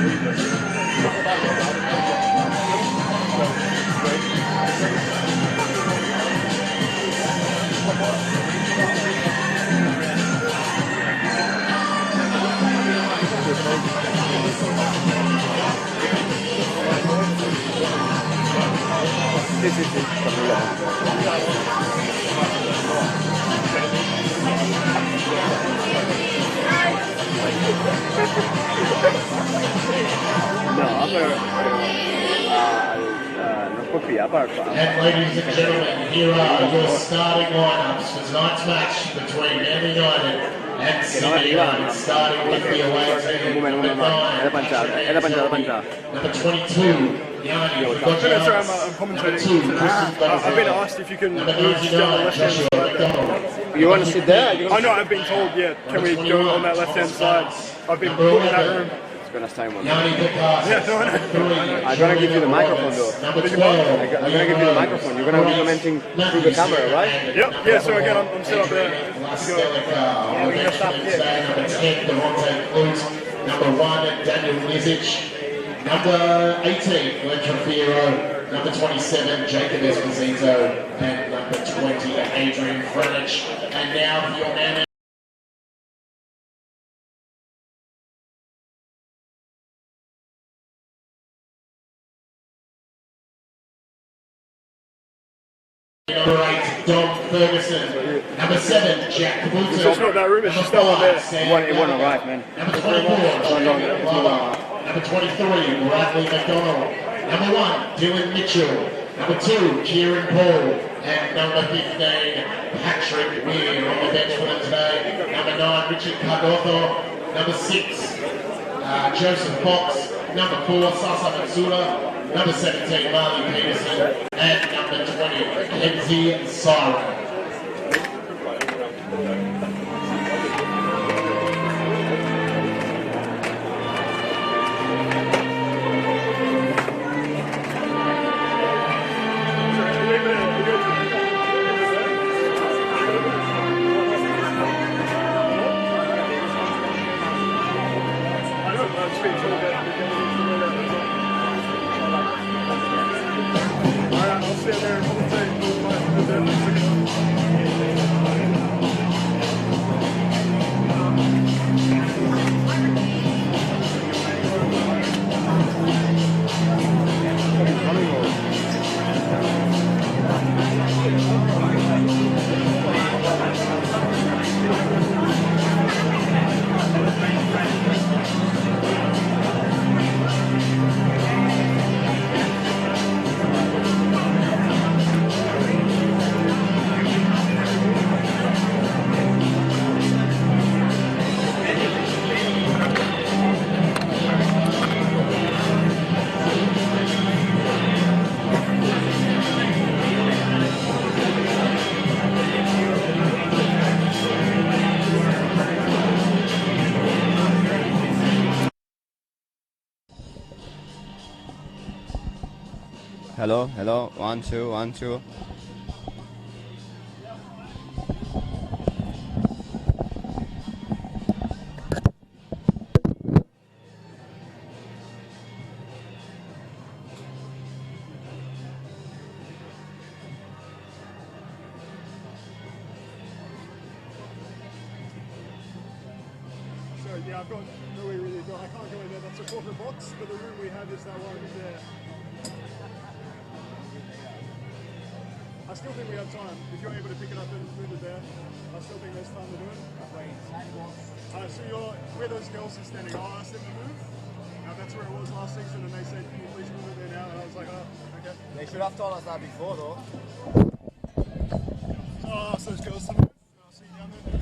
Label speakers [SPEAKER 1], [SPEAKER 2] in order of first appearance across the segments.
[SPEAKER 1] Sì, sì, sì, sta problema. No, non colpia,
[SPEAKER 2] And ladies and gentlemen, here are your starting lineups for tonight's match between Man United and Sydney United, starting with the away team. Number 9, number 22, Yanni.
[SPEAKER 1] I'm commentating. I've been asked if you can move down the left-hand side. You want to sit there? I know, I've been told, yeah, can we go on that left-hand side? I've been put in that room.
[SPEAKER 2] Gonna stay one. Yeah,
[SPEAKER 1] no, I know.
[SPEAKER 2] I'm gonna give you the microphone though. I'm
[SPEAKER 1] gonna
[SPEAKER 2] give you the microphone. You're gonna be commenting through the camera, right?
[SPEAKER 1] Yep, yeah, so again, I'm set up there.
[SPEAKER 2] We're gonna stop here. Number 10, Devontae Flute. Number 1, Daniel Nizic. Number 18, Glenn Trafiro. Number 27, Jacob Esposito. And number 20, Adrian French. And now for your man. Number 8, Dom Ferguson. Number 7, Jack Caputo.
[SPEAKER 1] It's just not that room, it's just that one there.
[SPEAKER 2] It wasn't right, man. Number 24, Number 23, Bradley McDonald. Number 1, Dylan Mitchell. Number 2, Kieran Paul. And number 15, Patrick Weir on the bench for them today. Number 9, Richard Cargotho. Number 6, Joseph Fox. Number 4, Sasa Matsula. Number 17, Marley Peterson. And number 20, Kenzie Siren.
[SPEAKER 3] Hello, hello, 1, 2, 1, 2.
[SPEAKER 1] Yeah, I've got nowhere really to go. I can't go in there. That's a corporate box, but the room we have is that one there. I still think we have time. If you're able to pick it up and move it there, I still think there's time to do it. So you're where those girls are standing. I'll ask them to move. Now that's where it was last season, and they said, "Can you please move it there now?" And I was like, "Oh, okay."
[SPEAKER 3] They should have told us that before, though.
[SPEAKER 1] So I'll ask those girls to move. I'll see you down there.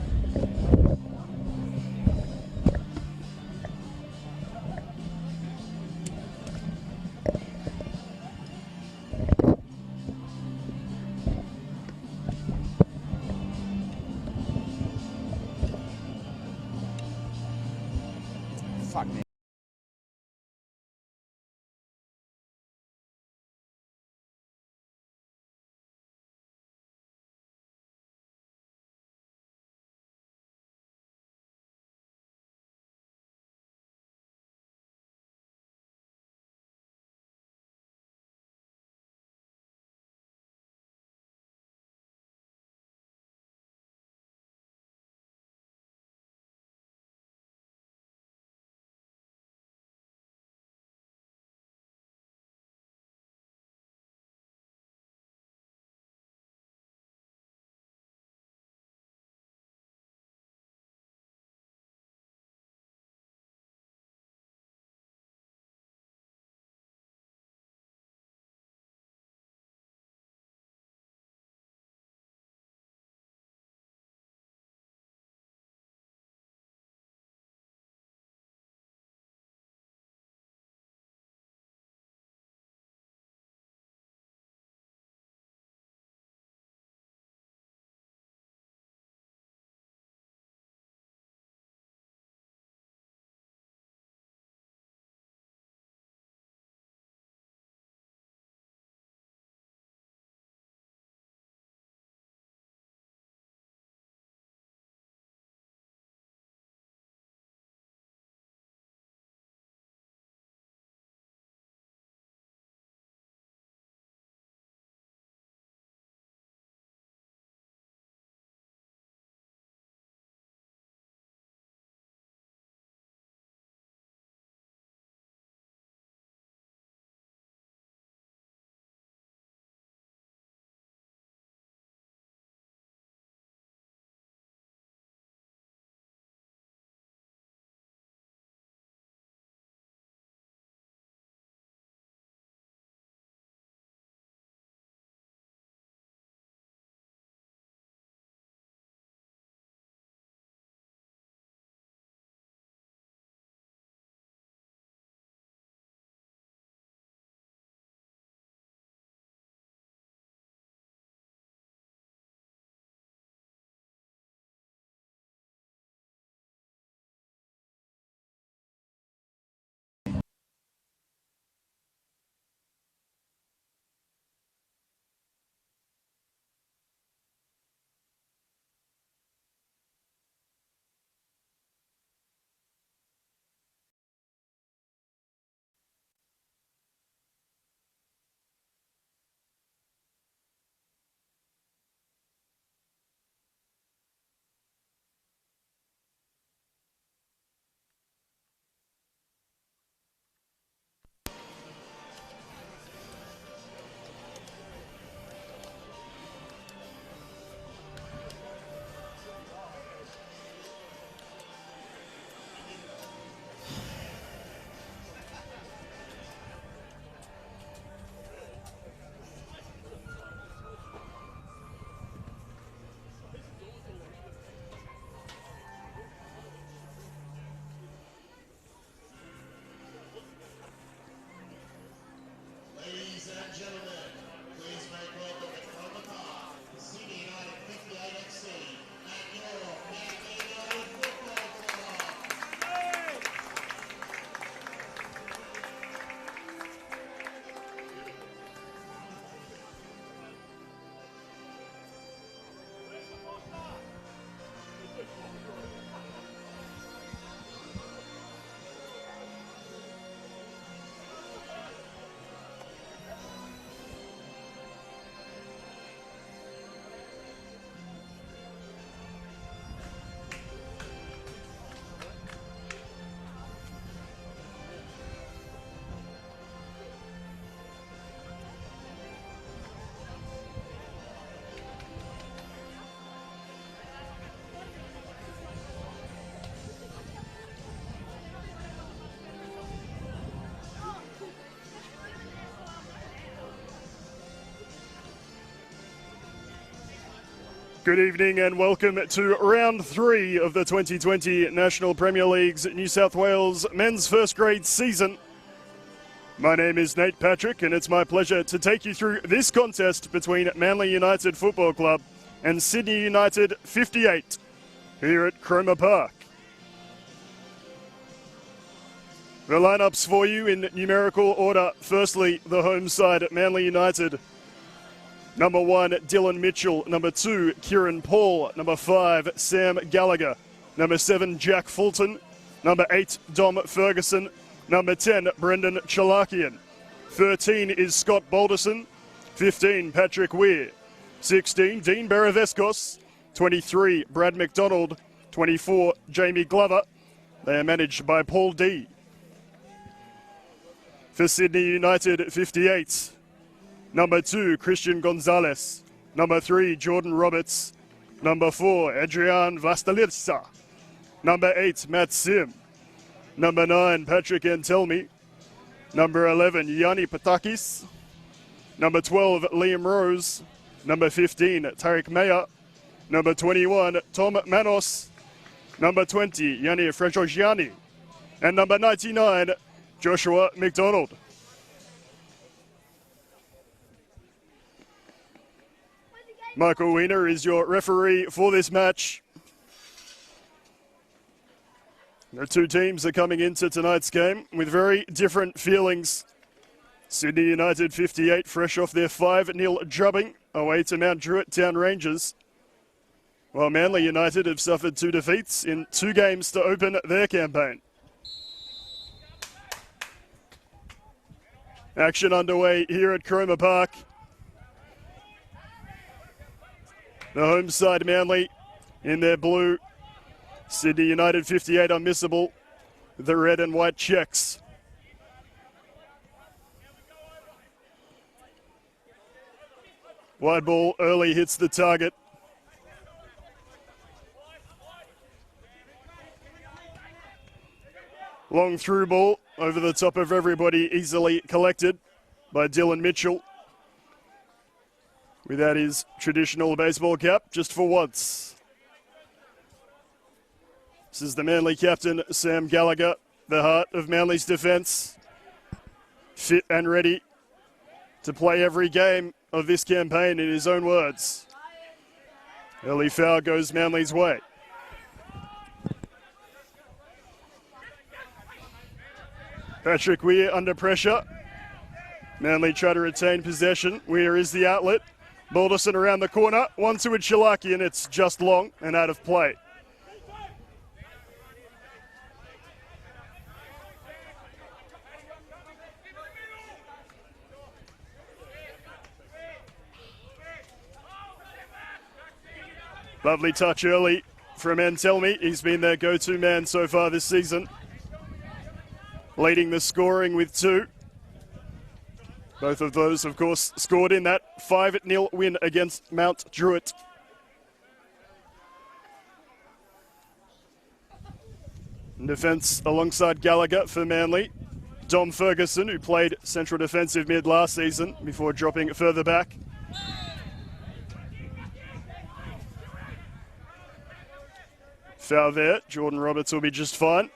[SPEAKER 3] Fuck me.
[SPEAKER 1] Good evening and welcome to round 3 of the 2020 National Premier League's New South Wales men's first grade season. My name is Nate Patrick and it's my pleasure to take you through this contest between Manly United Football Club and Sydney United 58 here at Cromer Park. The lineups for you in numerical order. Firstly, the home side at Manly United. Number 1, Dylan Mitchell. Number 2, Kieran Paul. Number 5, Sam Gallagher. Number 7, Jack Fulton. Number 8, Dom Ferguson. Number 10, Brendan Chalakian. 13 is Scott Balderson. 15, Patrick Weir. 16, Dean Beravescos. 23, Brad McDonald. 24, Jamie Glover. They are managed by Paul D. For Sydney United 58. Number 2, Christian Gonzalez. Number 3, Jordan Roberts. Number 4, Adrian Vastalirsa. Number 8, Matt Sim. Number 9, Patrick Antelmi. Number 11, Yanni Patakis. Number 12, Liam Rose. Number 15, Tariq Meyer. Number 21, Tom Manos. Number 20, Yanni Frejogiani. And number 99, Joshua McDonald. Michael Wiener is your referee for this match. The two teams are coming into tonight's game with very different feelings. Sydney United 58 fresh off their 5-0 drubbing away to Mount Druitt Town Rangers. While Manly United have suffered 2 defeats in 2 games to open their campaign. Action underway here at Cromer Park. The home side Manly in their blue. Sydney United 58 unmissable. The red and white checks. Wide ball early hits the target. Long through ball over the top of everybody, easily collected by Dylan Mitchell. Without his traditional baseball cap, just for once. This is the Manly captain, Sam Gallagher, the heart of Manly's defence. Fit and ready to play every game of this campaign in his own words. Early foul goes Manly's way. Patrick Weir under pressure. Manly try to retain possession. Weir is the outlet. Balderson around the corner, 1-2 with Chilaki, and it's just long and out of play. Lovely touch early from Antelmi. He's been their go-to man so far this season. Leading the scoring with 2. Both of those, of course, scored in that 5-0 win against Mount Druitt. In defence alongside Gallagher for Manly. Dom Ferguson, who played central defensive mid last season before dropping further back. Foul there. Jordan Roberts will be just fine.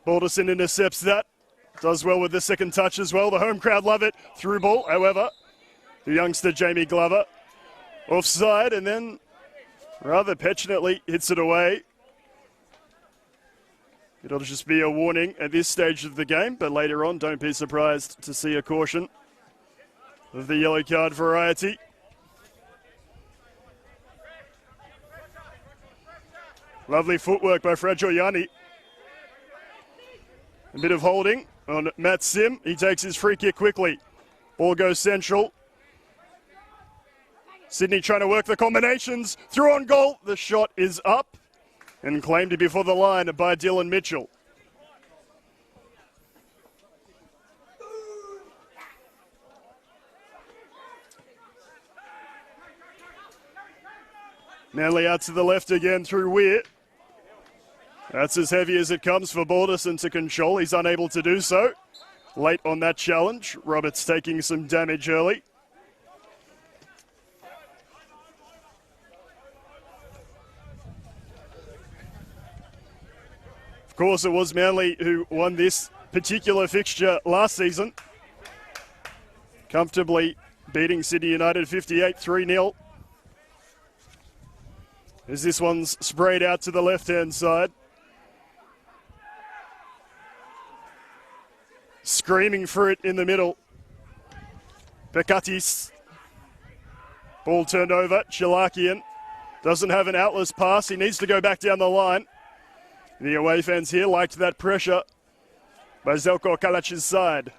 [SPEAKER 1] Balderson intercepts that. Does well with the second touch as well. The home crowd love it. Through ball, however. The youngster Jamie Glover. Offside and then rather petulantly hits it away. It'll just be a warning at this stage of the game, but later on, don't be surprised to see a caution of the yellow card variety. Lovely footwork by Frejogiani. A bit of holding on Matt Sim. He takes his free kick quickly. Ball goes central. Sydney trying to work the combinations. Through on goal. The shot is up and claimed before the line by Dylan Mitchell. Manly out to the left again through Weir. That's as heavy as it comes for Balderson to control. He's unable to do so. Late on that challenge. Roberts taking some damage early. Of course, it was Manly who won this particular fixture last season, comfortably beating Sydney United 58-3-0. As this one's sprayed out to the left-hand side. Screaming for it in the middle. Pekatis. Ball turned over. Chilakian doesn't have an outless pass. He needs to go back down the line. The away fans here liked that pressure by Zelko Kalac's side.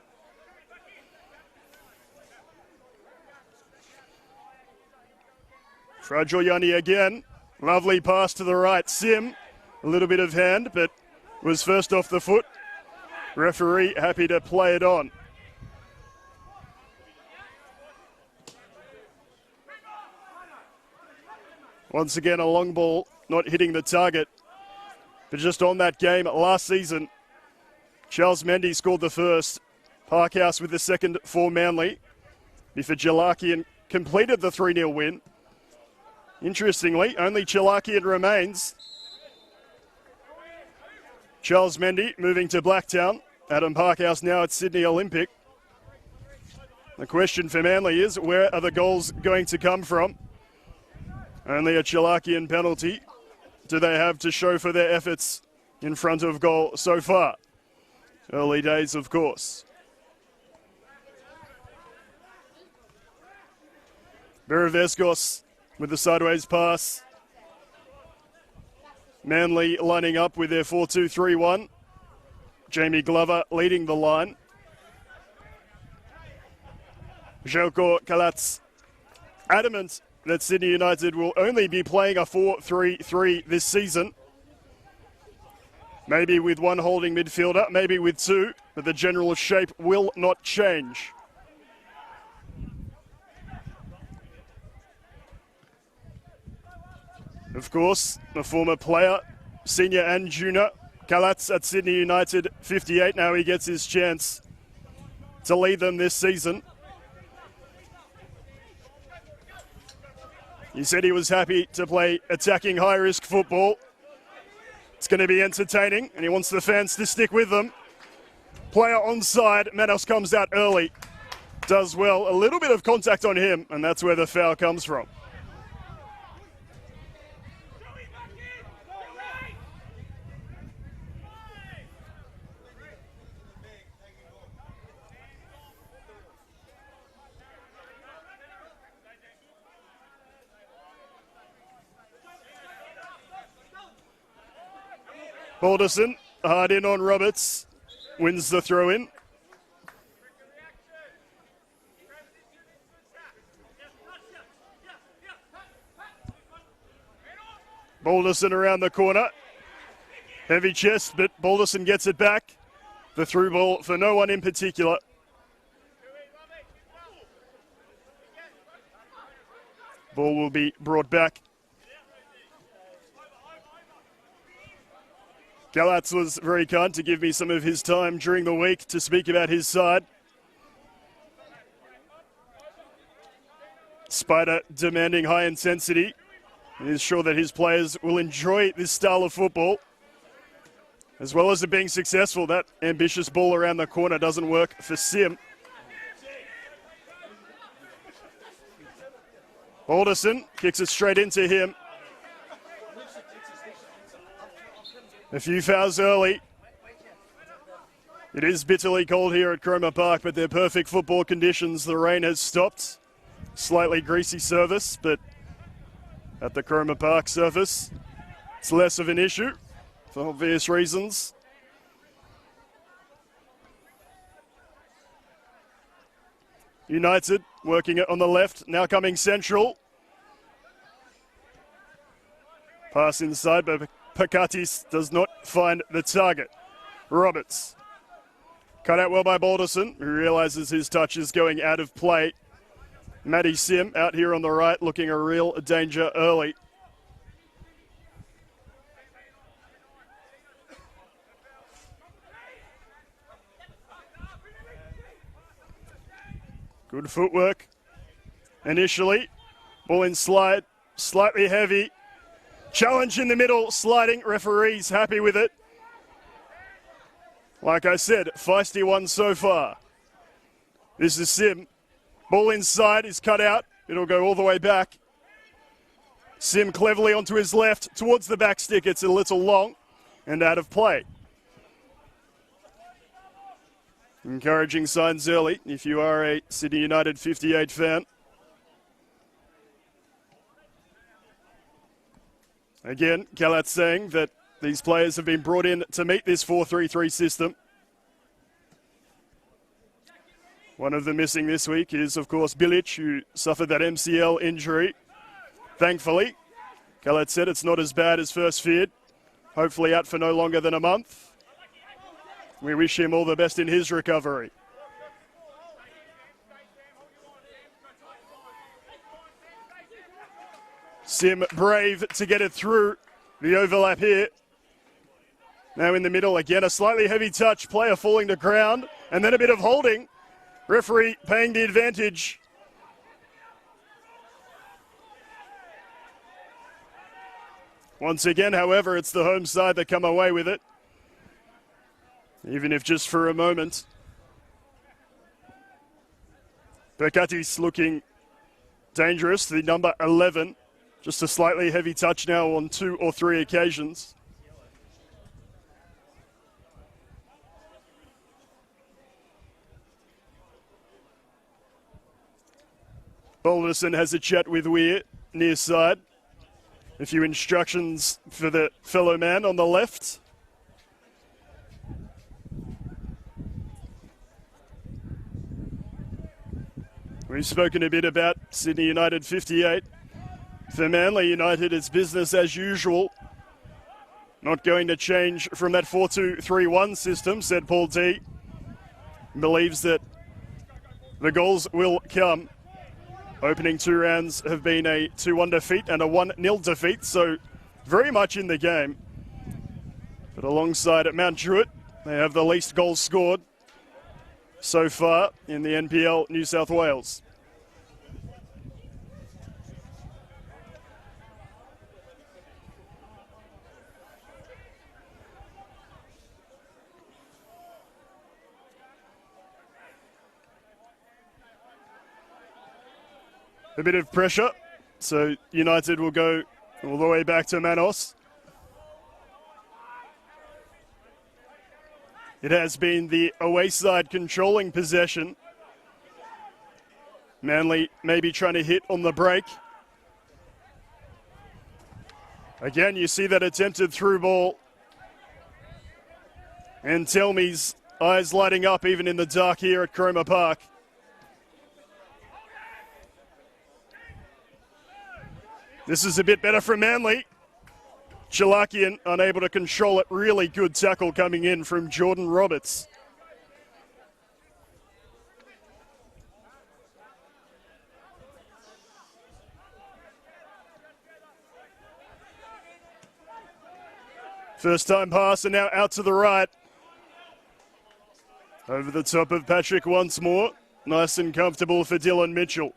[SPEAKER 1] Fragiliani again. Lovely pass to the right. Sim, a little bit of hand, but was first off the foot. Referee happy to play it on. Once again, a long ball not hitting the target. But just on that game last season, Charles Mendy scored the first. Parkhouse with the second for Manly. Before Jalakian completed the 3-0 win. Interestingly, only Chilakian remains. Charles Mendy moving to Blacktown. Adam Parkhouse now at Sydney Olympic. The question for Manly is, where are the goals going to come from? Only a Chilakian penalty do they have to show for their efforts in front of goal so far. Early days, of course. Beravescos with the sideways pass. Manly lining up with their 4-2-3-1. Jamie Glover leading the line. Željko Kalac adamant that Sydney United will only be playing a 4-3-3 this season. Maybe with one holding midfielder, maybe with two, but the general shape will not change. Of course, the former player, senior and junior, Kalats at Sydney United, 58. Now he gets his chance to lead them this season. He said he was happy to play attacking high-risk football. It's going to be entertaining, and he wants the fans to stick with them. Player onside, Manos comes out early. Does well, a little bit of contact on him, and that's where the foul comes from. Balderson, hard in on Roberts, wins the throw-in. Balderson around the corner. Heavy chest, but Balderson gets it back. The through ball for no one in particular. Ball will be brought back. Galatz was very kind to give me some of his time during the week to speak about his side. Spider demanding high intensity. He is sure that his players will enjoy this style of football. As well as it being successful, that ambitious ball around the corner doesn't work for Sim. Alderson kicks it straight into him. A few fouls early. It is bitterly cold here at Cromer Park, but they're perfect football conditions. The rain has stopped. Slightly greasy surface, but at the Cromer Park surface, it's less of an issue for obvious reasons. United working it on the left, now coming central. Pass inside, but Pakatis does not find the target. Roberts. Cut out well by Balderson, who realises his touch is going out of play. Matty Sim out here on the right, looking a real danger early. Good footwork initially. Ball in slide, slightly heavy. Challenge in the middle, sliding. Referee's happy with it. Like I said, feisty one so far. This is Sim. Ball inside is cut out. It'll go all the way back. Sim cleverly onto his left, towards the back stick. It's a little long and out of play. Encouraging signs early if you are a Sydney United 58 fan. Again, Kalat saying that these players have been brought in to meet this 4-3-3 system. One of them missing this week is, of course, Bilic, who suffered that MCL injury. Thankfully, Kalat said it's not as bad as first feared. Hopefully out for no longer than a month. We wish him all the best in his recovery. Sim brave to get it through the overlap here. Now in the middle again, a slightly heavy touch, player falling to ground, and then a bit of holding. Referee paying the advantage. Once again, however, it's the home side that come away with it, even if just for a moment. Berkatis looking dangerous, the number 11. Just a slightly heavy touch now on 2 or 3 occasions. Balderson has a chat with Weir, near side. A few instructions for the fellow man on the left. We've spoken a bit about Sydney United 58. For Manly United, it's business as usual. Not going to change from that 4-2-3-1 system, said Paul T. Believes that the goals will come. Opening 2 rounds have been a 2-1 defeat and a 1-0 defeat, so very much in the game. But alongside at Mount Druitt, they have the least goals scored so far in the NPL New South Wales. A bit of pressure, so United will go all the way back to Manos. It has been the away side controlling possession. Manly maybe trying to hit on the break. Again, you see that attempted through ball. And Telme's eyes lighting up even in the dark here at Cromer Park. This is a bit better from Manly. Chalakian unable to control it. Really good tackle coming in from Jordan Roberts. First time pass and now out to the right. Over the top of Patrick once more. Nice and comfortable for Dylan Mitchell.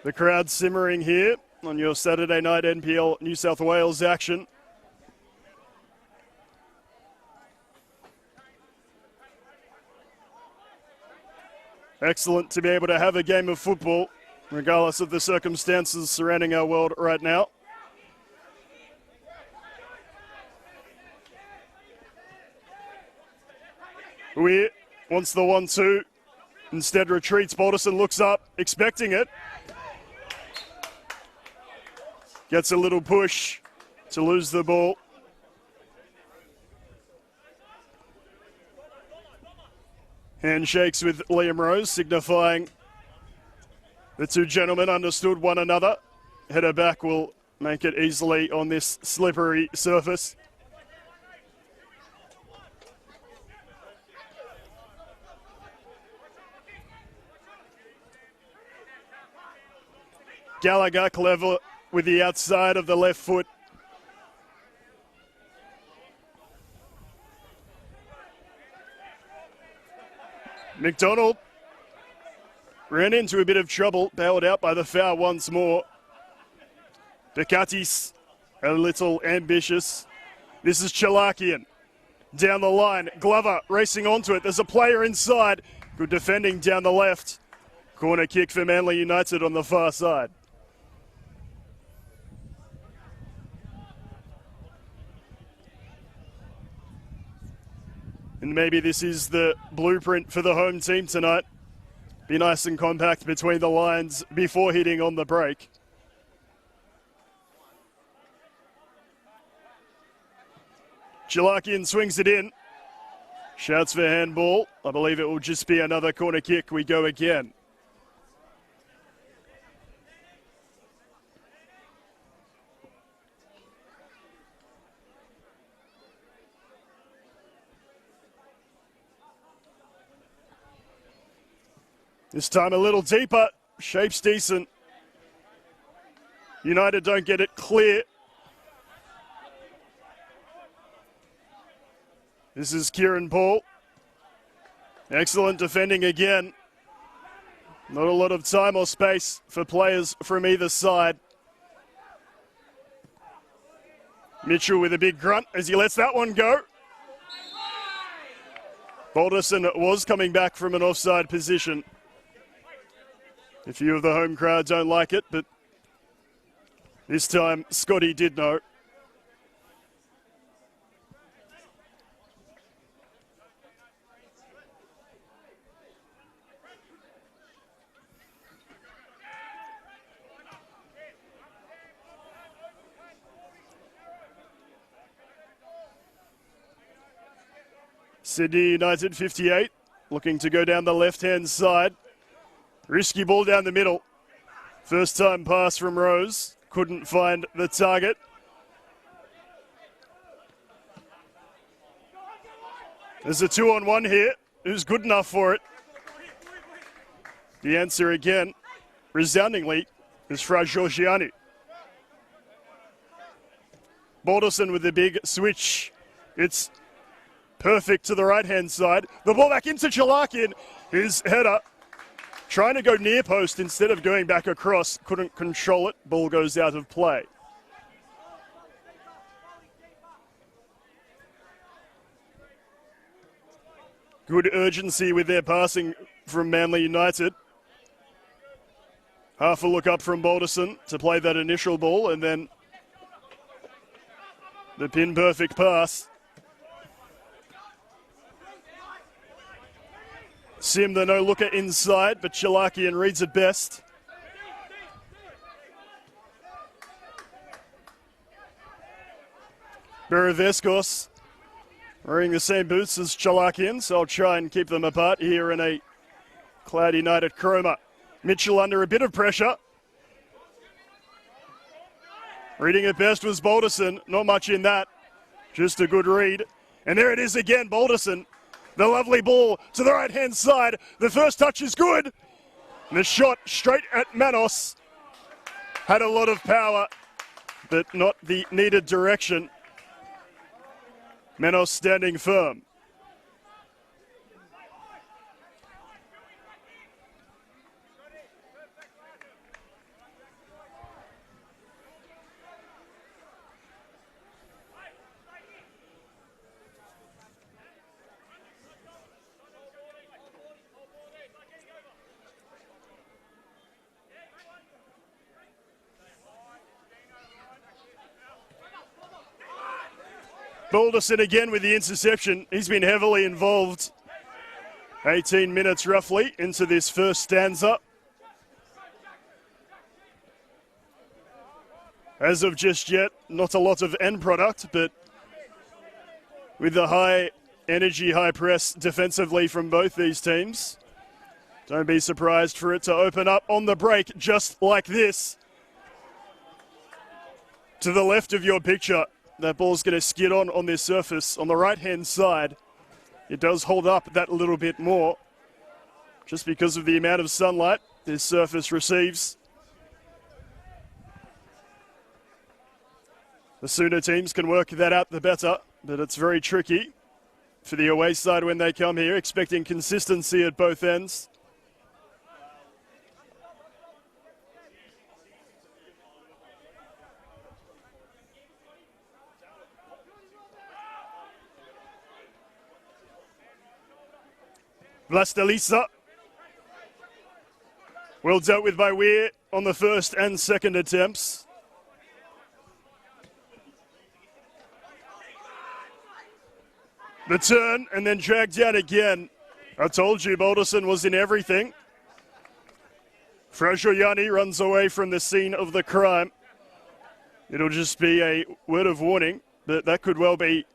[SPEAKER 1] The crowd simmering here on your Saturday night NPL New South Wales action. Excellent to be able to have a game of football, regardless of the circumstances surrounding our world right now. Weir wants the 1-2, instead retreats. Balderson looks up, expecting it. Gets a little push to lose the ball. Handshakes with Liam Rose, signifying the two gentlemen understood one another. Header back will make it easily on this slippery surface. Gallagher clever with the outside of the left foot. McDonald ran into a bit of trouble, bailed out by the foul once more. Ducatis a little ambitious. This is Chalakian. Down the line, Glover racing onto it. There's a player inside. Good defending down the left. Corner kick for Manly United on the far side. And maybe this is the blueprint for the home team tonight. Be nice and compact between the lines before hitting on the break. Chalakian swings it in. Shouts for handball. I believe it will just be another corner kick. We go again. This time a little deeper. Shape's decent. United don't get it clear. This is Kieran Paul. Excellent defending again. Not a lot of time or space for players from either side. Mitchell with a big grunt as he lets that one go. Balderson was coming back from an offside position. A few of the home crowd don't like it, but this time Scotty did know. Sydney United 58, looking to go down the left-hand side. Risky ball down the middle. First time pass from Rose. Couldn't find the target. There's a 2-on-1 here. Who's good enough for it? The answer again, resoundingly, is Fra Georgiani. Balderson with the big switch. It's perfect to the right-hand side. The ball back into Chalakian. His header. Trying to go near post instead of going back across. Couldn't control it. Ball goes out of play. Good urgency with their passing from Manly United. Half a look up from Balderson to play that initial ball, and then the pin perfect pass. Sim, the no-looker inside, but Chalakian reads it best. Beravescos wearing the same boots as Chalakian, so I'll try and keep them apart here in a Cloud United chroma. Mitchell under a bit of pressure. Reading it best was Balderson. Not much in that. Just a good read. And there it is again, Balderson. The lovely ball to the right-hand side. The first touch is good. And the shot straight at Manos. Had a lot of power, but not the needed direction. Manos standing firm. Balderson again with the interception. He's been heavily involved. 18 minutes roughly into this first stanza. As of just yet, not a lot of end product, but with the high energy, high press defensively from both these teams, don't be surprised for it to open up on the break just like this. To the left of your picture, that ball's going to skid on this surface. On the right-hand side, it does hold up that little bit more. Just because of the amount of sunlight this surface receives. The sooner teams can work that out, the better, but it's very tricky. for the away side when they come here, expecting consistency at both ends. Vlastelica. Well dealt with by Weir on the first and second attempts. The turn and then dragged out again. I told you Balderson was in everything. Frashoyani runs away from the scene of the crime. It'll just be a word of warning that that could well be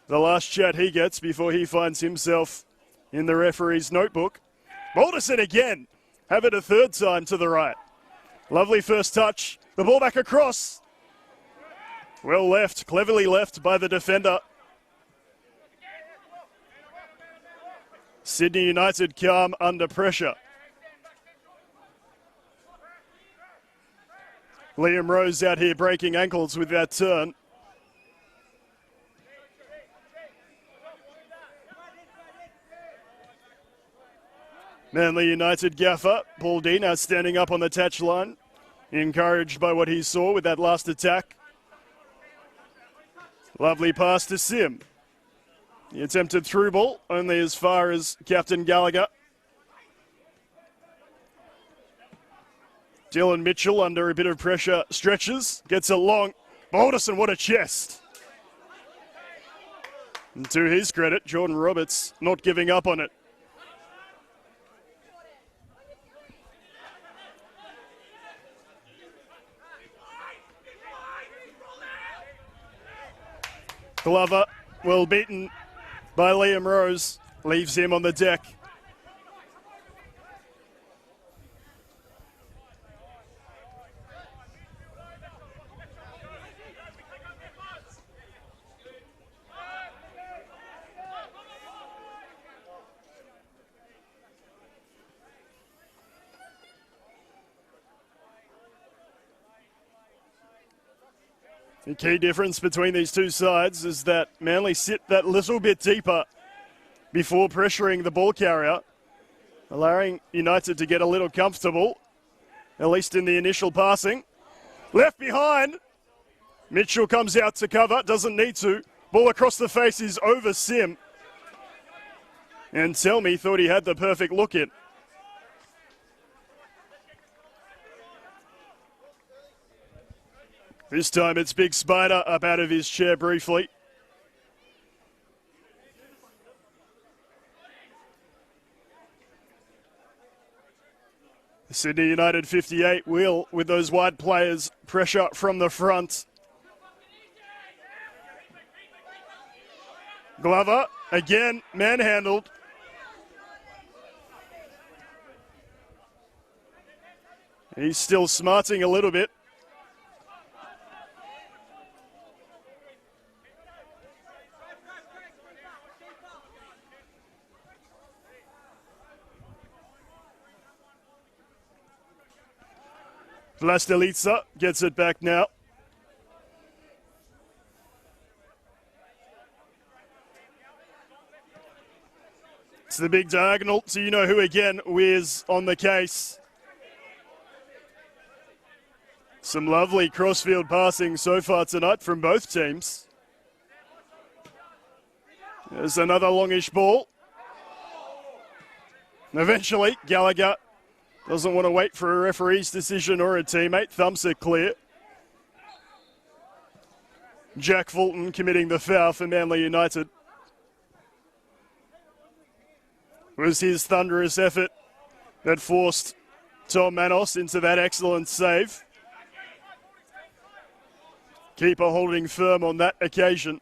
[SPEAKER 1] the last chat he gets before he finds himself in the referee's notebook. Balderson again. Have it a third time to the right. Lovely first touch. The ball back across. Well left, cleverly left by the defender. Sydney United calm under pressure. Liam Rose out here breaking ankles with that turn. Manly United gaffer, Paul D now standing up on the touchline, encouraged by what he saw with that last attack. Lovely pass to Sim. The attempted through ball, only as far as Captain Gallagher. Dylan Mitchell under a bit of pressure, stretches, gets it long. Balderson, what a chest. And to his credit, Jordan Roberts not giving up on it. Glover, well beaten by Liam Rose, leaves him on the deck. The key difference between these two sides is that Manly sit that little bit deeper before pressuring the ball carrier, allowing United to get a little comfortable, at least in the initial passing. Left behind. Mitchell comes out to cover, doesn't need to. Ball across the face is over Sim. And Selmy thought he had the perfect look in. This time it's Big Spider up out of his chair briefly. Sydney United 58 will, with those wide players, pressure from the front. Glover, again, manhandled. He's still smarting a little bit. Vlastelica gets it back now. It's the big diagonal, so you know who again is on the case. Some lovely crossfield passing so far tonight from both teams. There's another longish ball. Eventually, Gallagher doesn't want to wait for a referee's decision or a teammate. Thumps it clear. Jack Fulton committing the foul for Manly United. It was his thunderous effort that forced Tom Manos into that excellent save. Keeper holding firm on that occasion.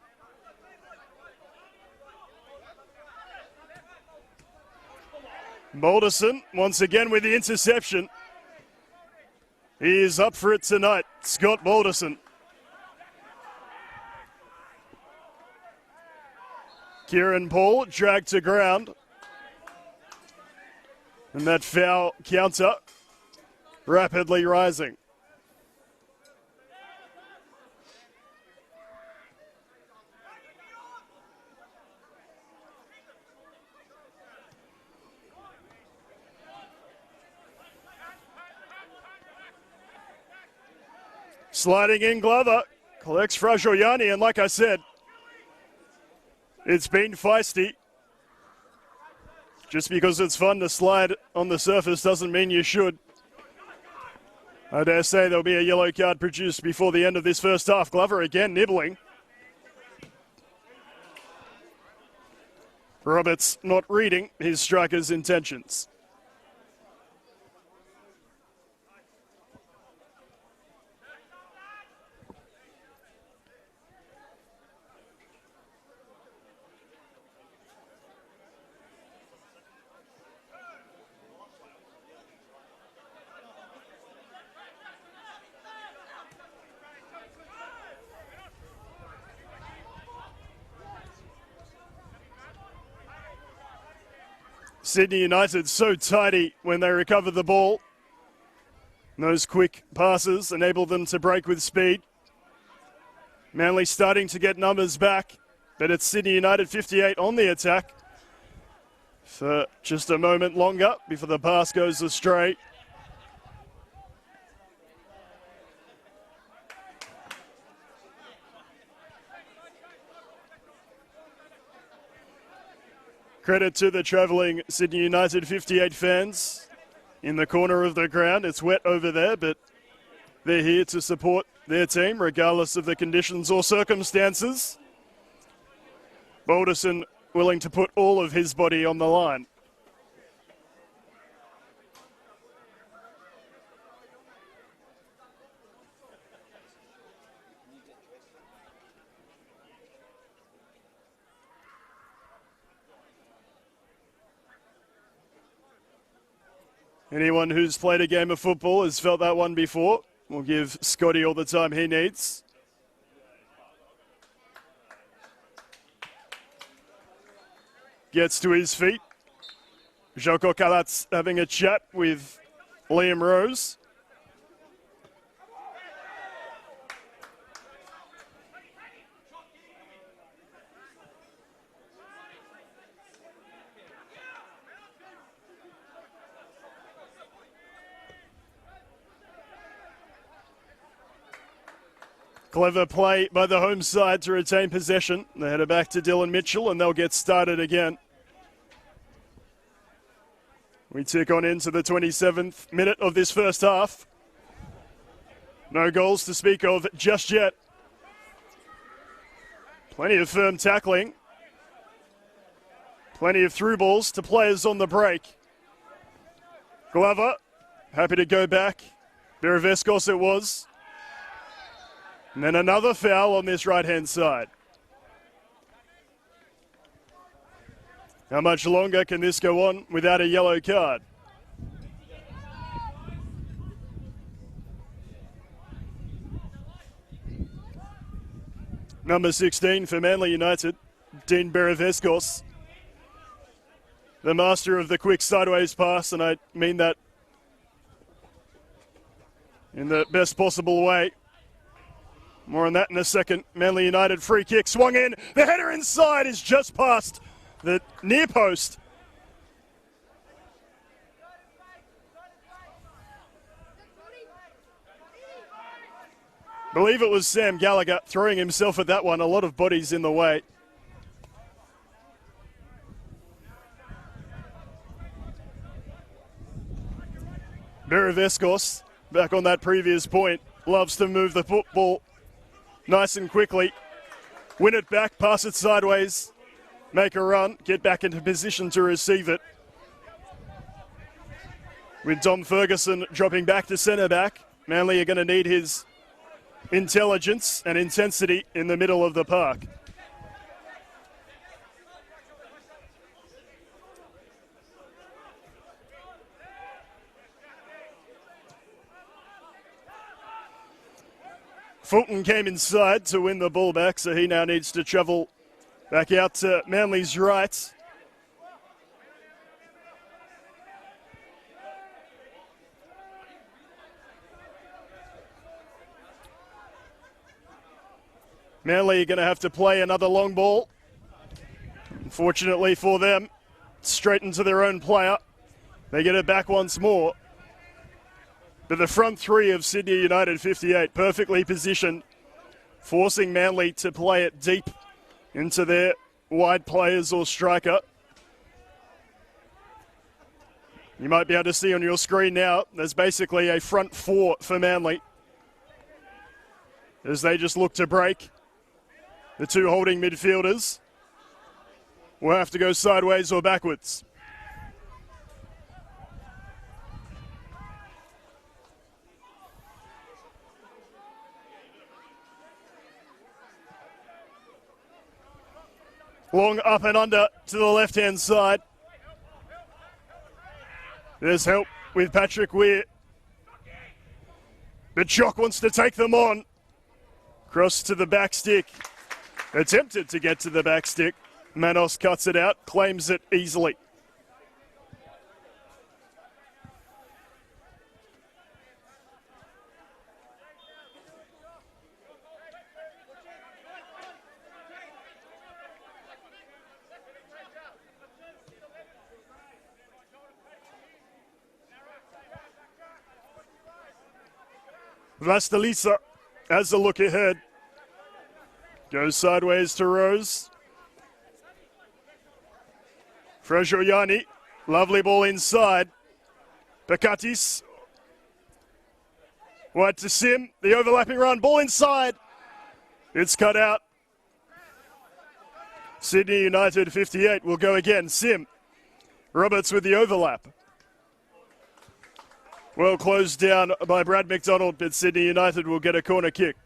[SPEAKER 1] Balderson once again with the interception. He is up for it tonight, Scott Balderson. Kieran Paul dragged to ground. And that foul counter rapidly rising. Sliding in Glover, collects Frajoyani, and like I said, it's been feisty. Just because it's fun to slide on the surface doesn't mean you should. I dare say there'll be a yellow card produced before the end of this first half. Glover again nibbling. Roberts not reading his striker's intentions. Sydney United so tidy when they recover the ball. And those quick passes enable them to break with speed. Manly starting to get numbers back, but it's Sydney United 58 on the attack for just a moment longer before the pass goes astray. Credit to the travelling Sydney United 58 fans in the corner of the ground. It's wet over there, but they're here to support their team regardless of the conditions or circumstances. Balderson willing to put all of his body on the line. Anyone who's played a game of football has felt that one before. We'll give Scotty all the time he needs. Gets to his feet. Joko Kalatz having a chat with Liam Rose. Clever play by the home side to retain possession. They head it back to Dylan Mitchell and they'll get started again. We tick on into the 27th minute of this first half. No goals to speak of just yet. Plenty of firm tackling. Plenty of through balls to players on the break. Glover, happy to go back. Bereveskos it was. And then another foul on this right-hand side. How much longer can this go on without a yellow card? Number 16 for Manly United, Dean Bereveskos. The master of the quick sideways pass, and I mean that in the best possible way. More on that in a second. Manly United free kick swung in. The header inside is just past the near post. Believe it was Sam Gallagher throwing himself at that one. A lot of bodies in the way. Bereveskos, back on that previous point, loves to move the football nice and quickly. Win it back, pass it sideways, make a run, get back into position to receive it. With Dom Ferguson dropping back to centre back, Manly are going to need his intelligence and intensity in the middle of the park. Fulton came inside to win the ball back, so he now needs to travel back out to Manly's right. Manly are going to have to play another long ball. Unfortunately for them, straight into their own player. They get it back once more. But the front three of Sydney United 58 perfectly positioned, forcing Manly to play it deep into their wide players or striker. You might be able to see on your screen now, there's basically a front four for Manly as they just look to break. The two holding midfielders will have to go sideways or backwards. Long up and under to the left-hand side. There's help with Patrick Weir. But Jock wants to take them on. Cross to the back stick. Attempted to get to the back stick. Manos cuts it out, claims it easily. Vastalisa has a look ahead. Goes sideways to Rose. Frajoyani, lovely ball inside. Bakatis. Wide to Sim, the overlapping run, ball inside. It's cut out. Sydney United 58 will go again. Sim. Roberts with the overlap. Well closed down by Brad McDonald, but Sydney United will get a corner kick.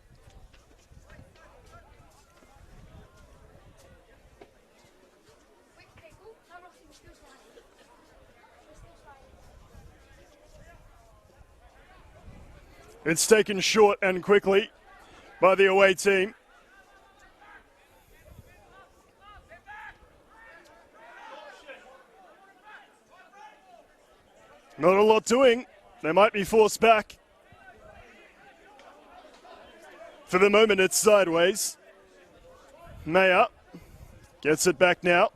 [SPEAKER 1] It's taken short and quickly by the away team. Not a lot doing. They might be forced back. For the moment, it's sideways. Mayer gets it back now.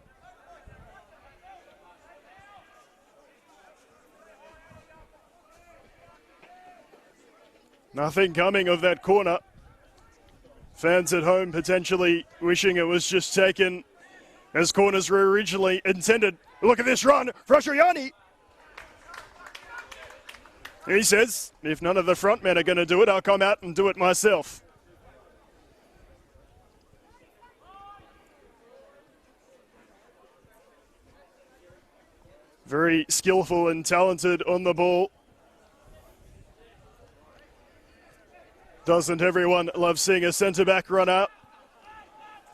[SPEAKER 1] Nothing coming of that corner. Fans at home potentially wishing it was just taken as corners were originally intended. Look at this run, Frasciani. He says, if none of the front men are going to do it, I'll come out and do it myself. Very skillful and talented on the ball. Doesn't everyone love seeing a centre-back runner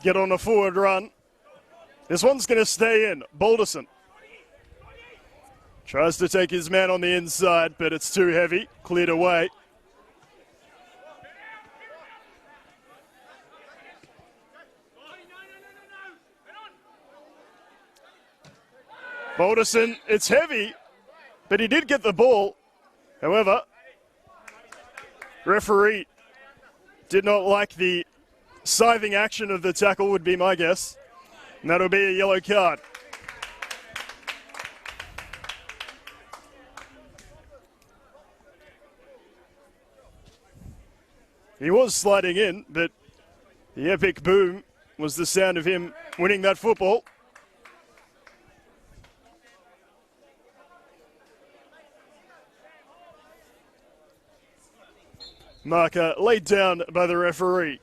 [SPEAKER 1] get on a forward run? This one's going to stay in. Balderson tries to take his man on the inside, but it's too heavy. Cleared away. Balderson, it's heavy, but he did get the ball. However, referee did not like the scything action of the tackle, would be my guess. And that'll be a yellow card. He was sliding in, but the epic boom was the sound of him winning that football. Marker laid down by the referee.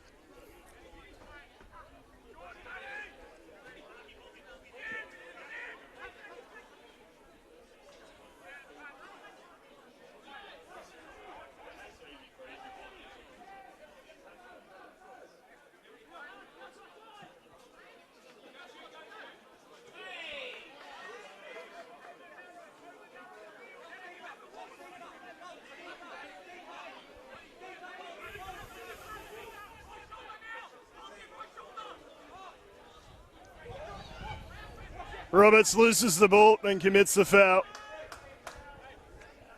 [SPEAKER 1] Roberts loses the ball and commits the foul.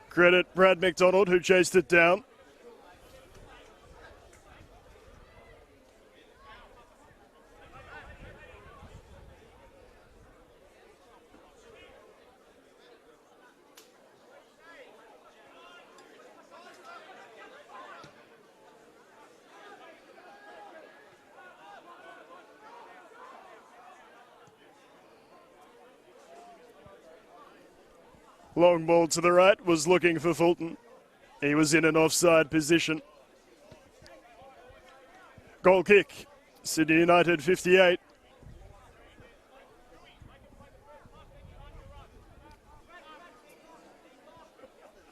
[SPEAKER 1] Credit Brad McDonald, who chased it down. Long ball to the right was looking for Fulton. He was in an offside position. Goal kick, Sydney United 58.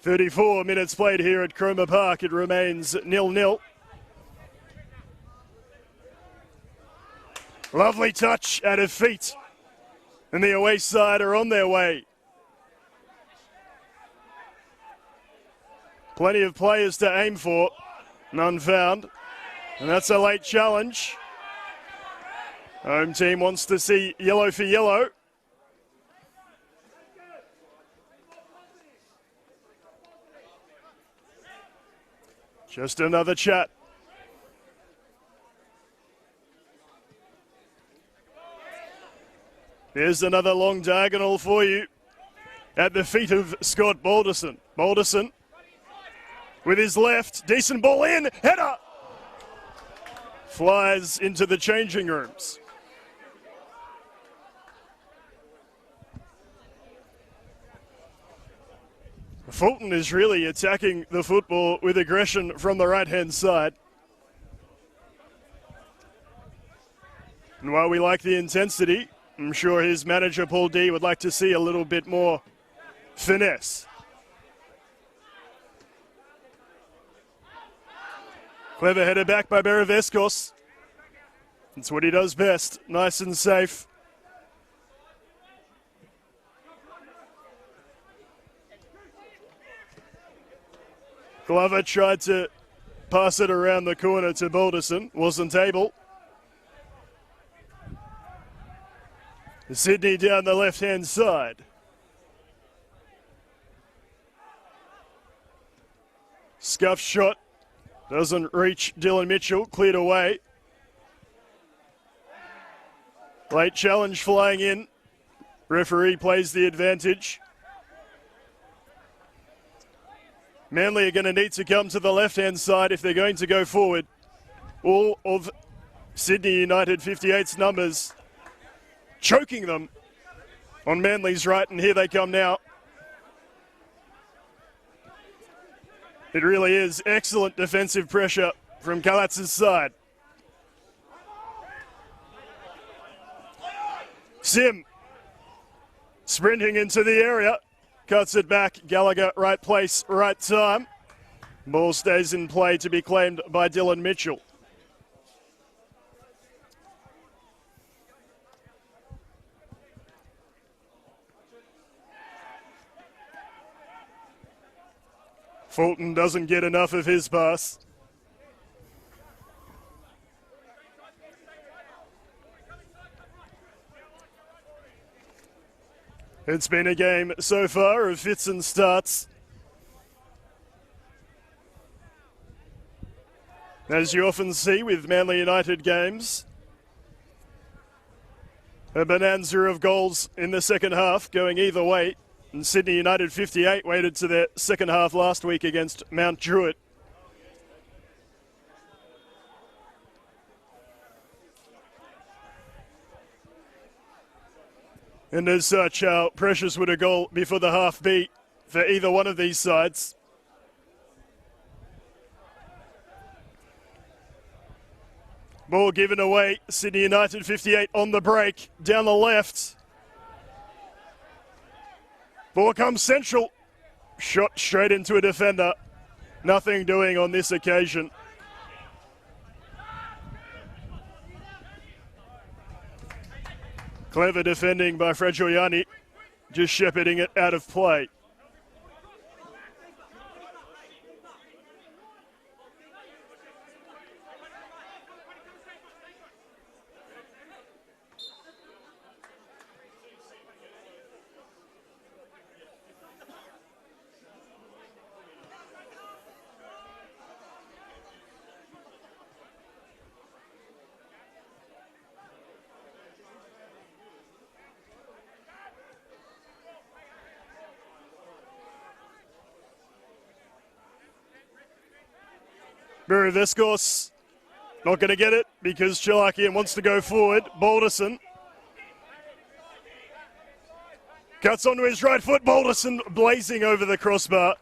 [SPEAKER 1] "34 minutes played here at Cromer Park. It remains 0-0. Lovely touch at her feet. And the away side are on their way. Plenty of players to aim for. None found. And that's a late challenge. Home team wants to see yellow for yellow. Just another chat. Here's another long diagonal for you at the feet of Scott Balderson. Balderson with his left, decent ball in, header! Flies into the changing rooms. Fulton is really attacking the football with aggression from the right-hand side. And while we like the intensity, I'm sure his manager, Paul D, would like to see a little bit more finesse. Clever header back by Beravescos. That's what he does best, nice and safe. Glover tried to pass it around the corner to Balderson, wasn't able. Sydney down the left-hand side. Scuff shot, doesn't reach Dylan Mitchell, cleared away. Late challenge flying in. Referee plays the advantage. Manly are going to need to come to the left-hand side if they're going to go forward. All of Sydney United 58's numbers choking them on Manly's right, and here they come now. It really is excellent defensive pressure from Kalatz's side. Sim sprinting into the area, cuts it back. Gallagher, right place, right time. Ball stays in play to be claimed by Dylan Mitchell. Fulton doesn't get enough of his pass. It's been a game so far of fits and starts. As you often see with Manly United games, a bonanza of goals in the second half going either way. And Sydney United 58 waited to their second half last week against Mount Druitt. And as such, how precious would a goal before the half be for either one of these sides? Ball given away. Sydney United 58 on the break. Down the left. Ball comes central. Shot straight into a defender. Nothing doing on this occasion. Clever defending by Fragioliani. Just shepherding it out of play. Beravescos not going to get it because Chilakian wants to go forward. Balderson. Cuts onto his right foot, Balderson blazing over the crossbar.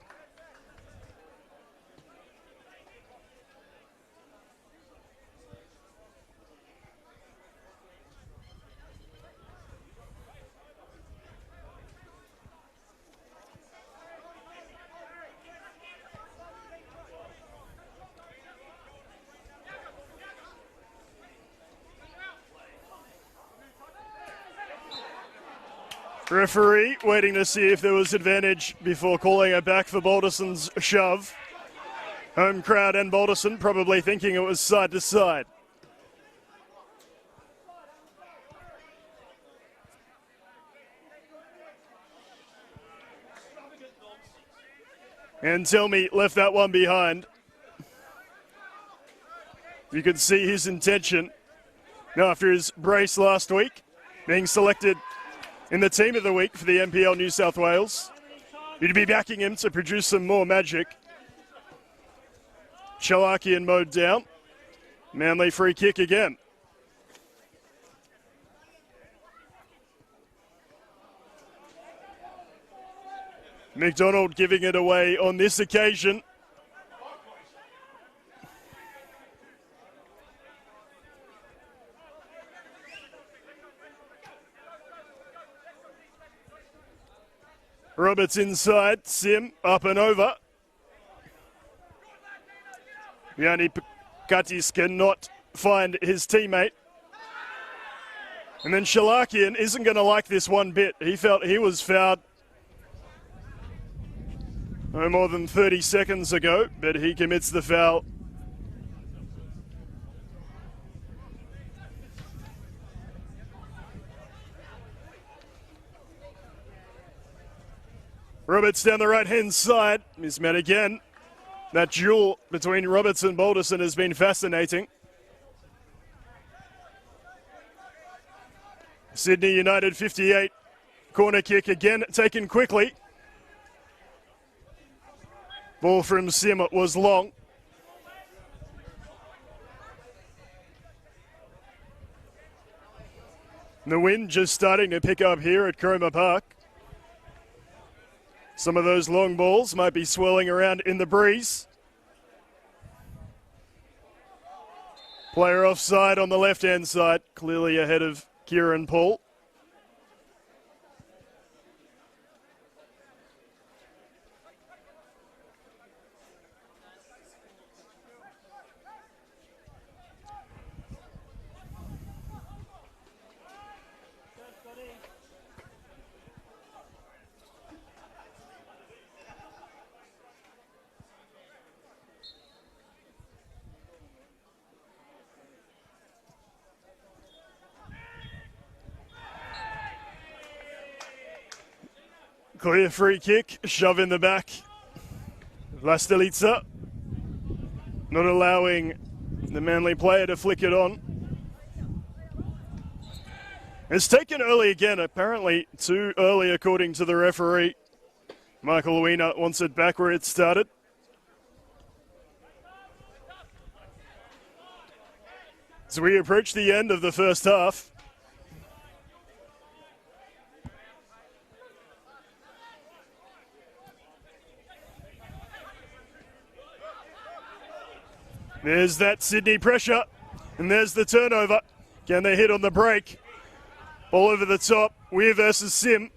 [SPEAKER 1] Referee waiting to see if there was advantage before calling it back for Balderson's shove. Home crowd and Balderson probably thinking it was side to side. And Telmy left that one behind. You could see his intention after his brace last week, being selected in the team of the week for the NPL New South Wales. You'd be backing him to produce some more magic. Chalakian mowed down. Manly free kick again. McDonald giving it away on this occasion. Roberts inside, Sim up and over. Yanni Katis cannot find his teammate. And then Chalakian isn't going to like this one bit. He felt he was fouled no more than 30 seconds ago, but he commits the foul. Roberts down the right-hand side. Mismet again. That duel between Roberts and Balderson has been fascinating. Sydney United 58. Corner kick again taken quickly. Ball from Sim was long. The wind just starting to pick up here at Cromer Park. Some of those long balls might be swirling around in the breeze. Player offside on the left-hand side, clearly ahead of Kieran Paul. Clear free kick, shove in the back. Vlastelica not allowing the Manly player to flick it on. It's taken early again, apparently too early according to the referee. Michael Wiener wants it back where it started. As we approach the end of the first half. There's that Sydney pressure, and there's the turnover. Can they hit on the break? All over the top, Weir versus Sim.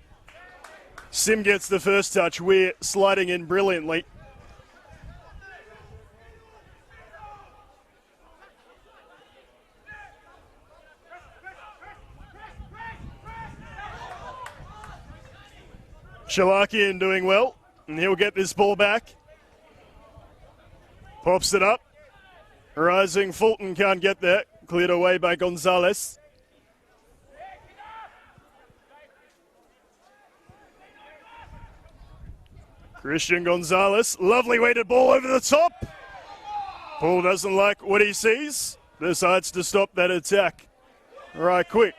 [SPEAKER 1] Sim gets the first touch, Weir sliding in brilliantly. Chalakian doing well, and he'll get this ball back. Pops it up. Rising Fulton can't get there. Cleared away by Gonzalez. Christian Gonzalez. Lovely weighted ball over the top. Paul doesn't like what he sees. Decides to stop that attack right quick.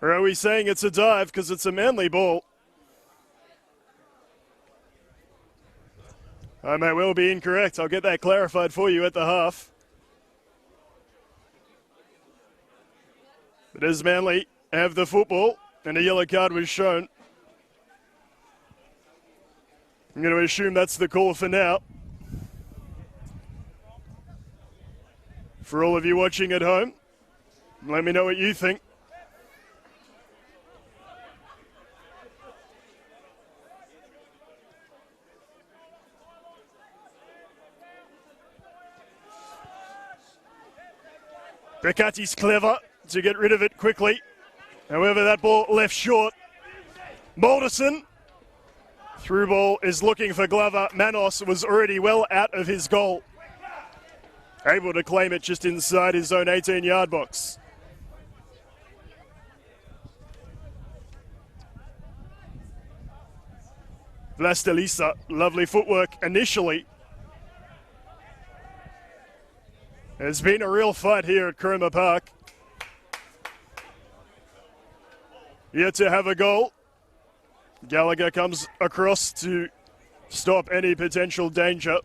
[SPEAKER 1] Or are we saying it's a dive because it's a Manly ball? I may well be incorrect. I'll get that clarified for you at the half. But as Manly have the football and a yellow card was shown, I'm going to assume that's the call for now. For all of you watching at home, let me know what you think. Beccati's clever to get rid of it quickly. However, that ball left short. Balderson. Through ball is looking for Glover. Manos was already well out of his goal. Able to claim it just inside his own 18-yard box. Vlastelisa, lovely footwork initially. It's been a real fight here at Cromer Park. Yet to have a goal. Gallagher comes across to stop any potential danger.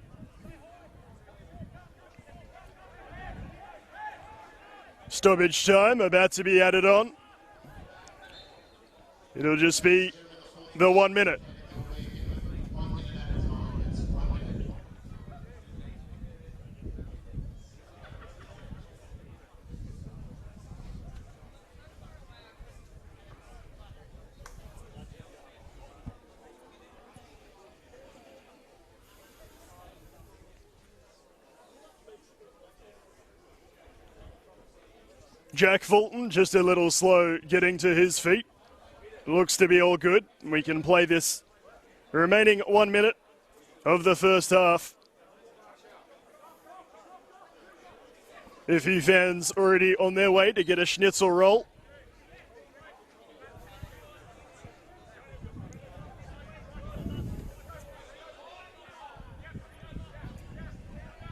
[SPEAKER 1] Stoppage time about to be added on. It'll just be the 1 minute. Jack Fulton just a little slow getting to his feet. Looks to be all good. We can play this remaining 1 minute of the first half. A few fans already on their way to get a schnitzel roll.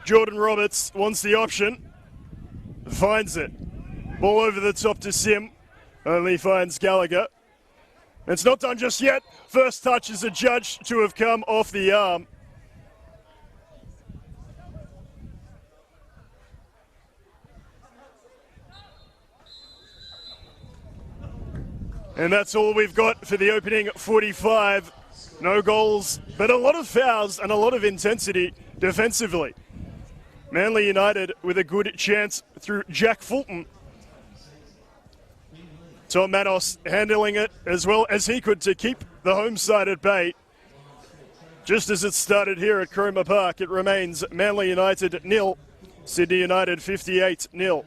[SPEAKER 1] Jordan Roberts wants the option. Finds it. Ball over the top to Sim. Only finds Gallagher. It's not done just yet. First touch is adjudged to have come off the arm. And that's all we've got for the opening 45. No goals, but a lot of fouls and a lot of intensity defensively. Manly United with a good chance through Jack Fulton. Tom Manos handling it as well as he could to keep the home side at bay. Just as it started here at Cromer Park, it remains Manly United 0, Sydney United 58 0.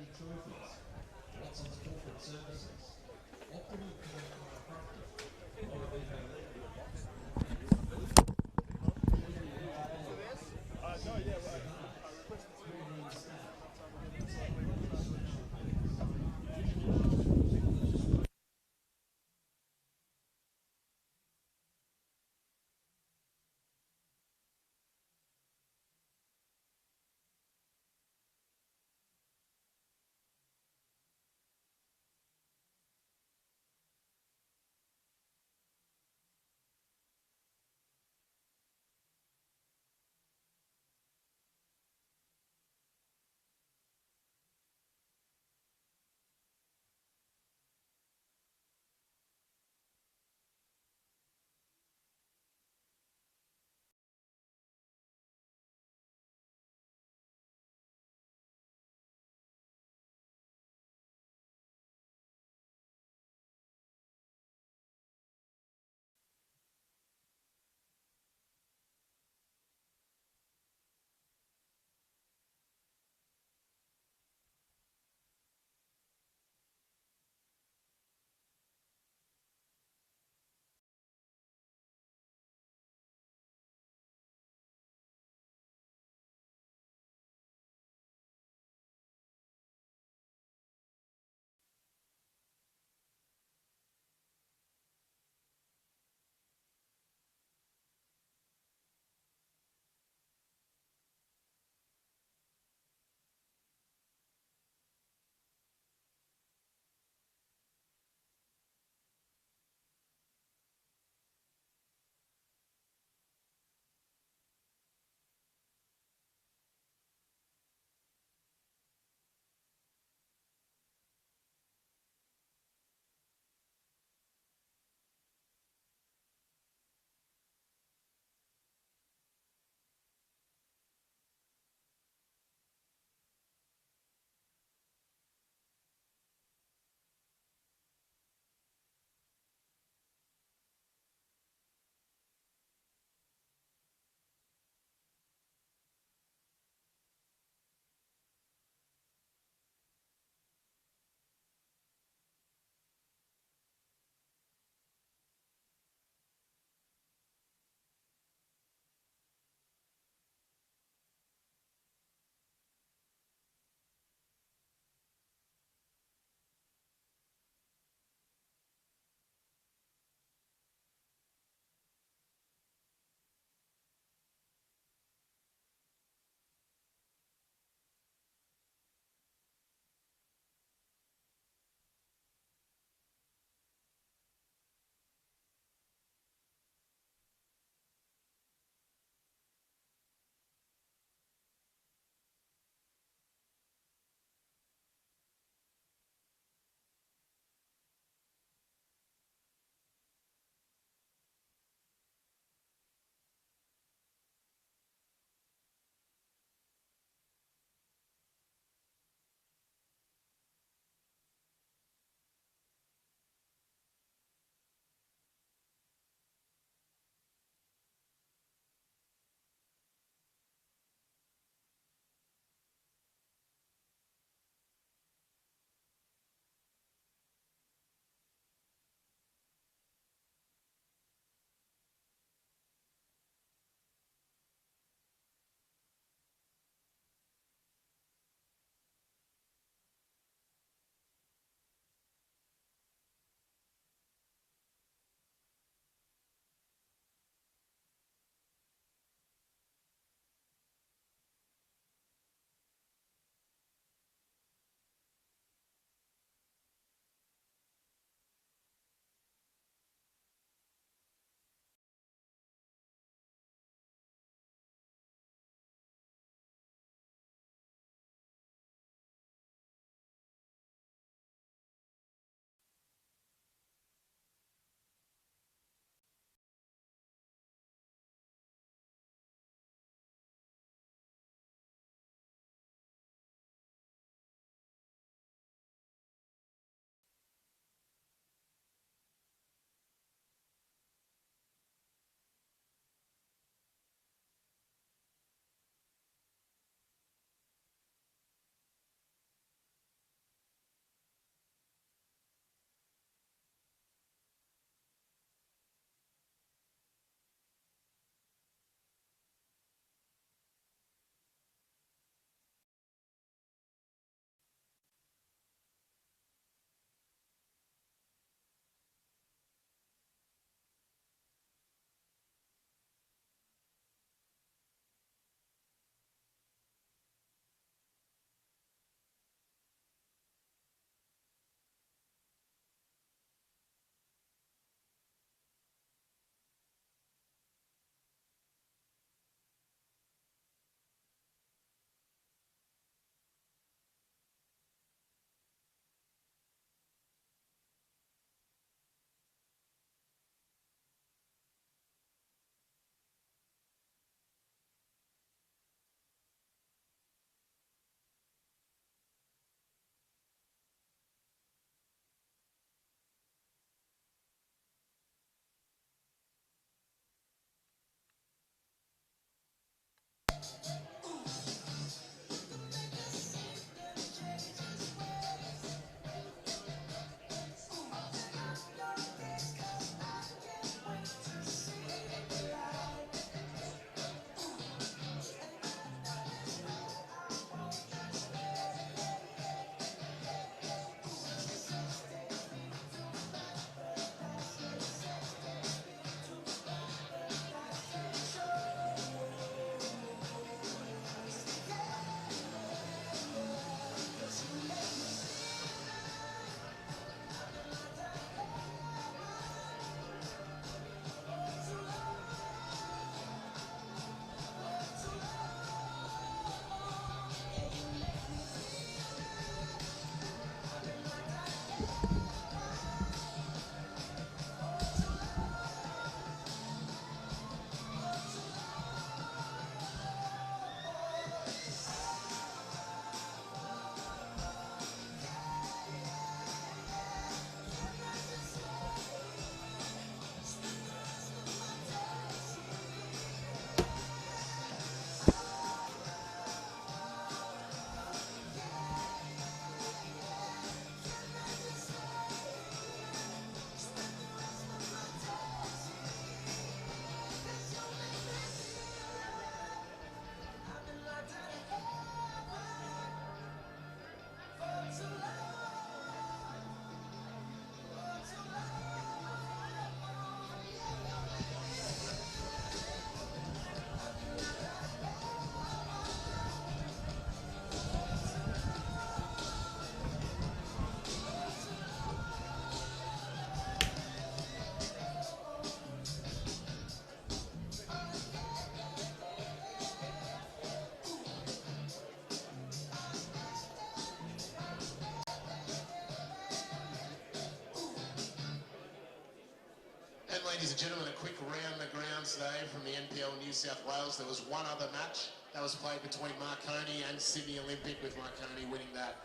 [SPEAKER 2] ladies and gentlemen, a quick round the grounds today from the NPL New South Wales. There was one other match that was played between Marconi and Sydney Olympic, with Marconi winning that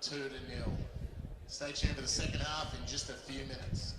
[SPEAKER 2] 2-0. Stay tuned for the second half in just a few minutes.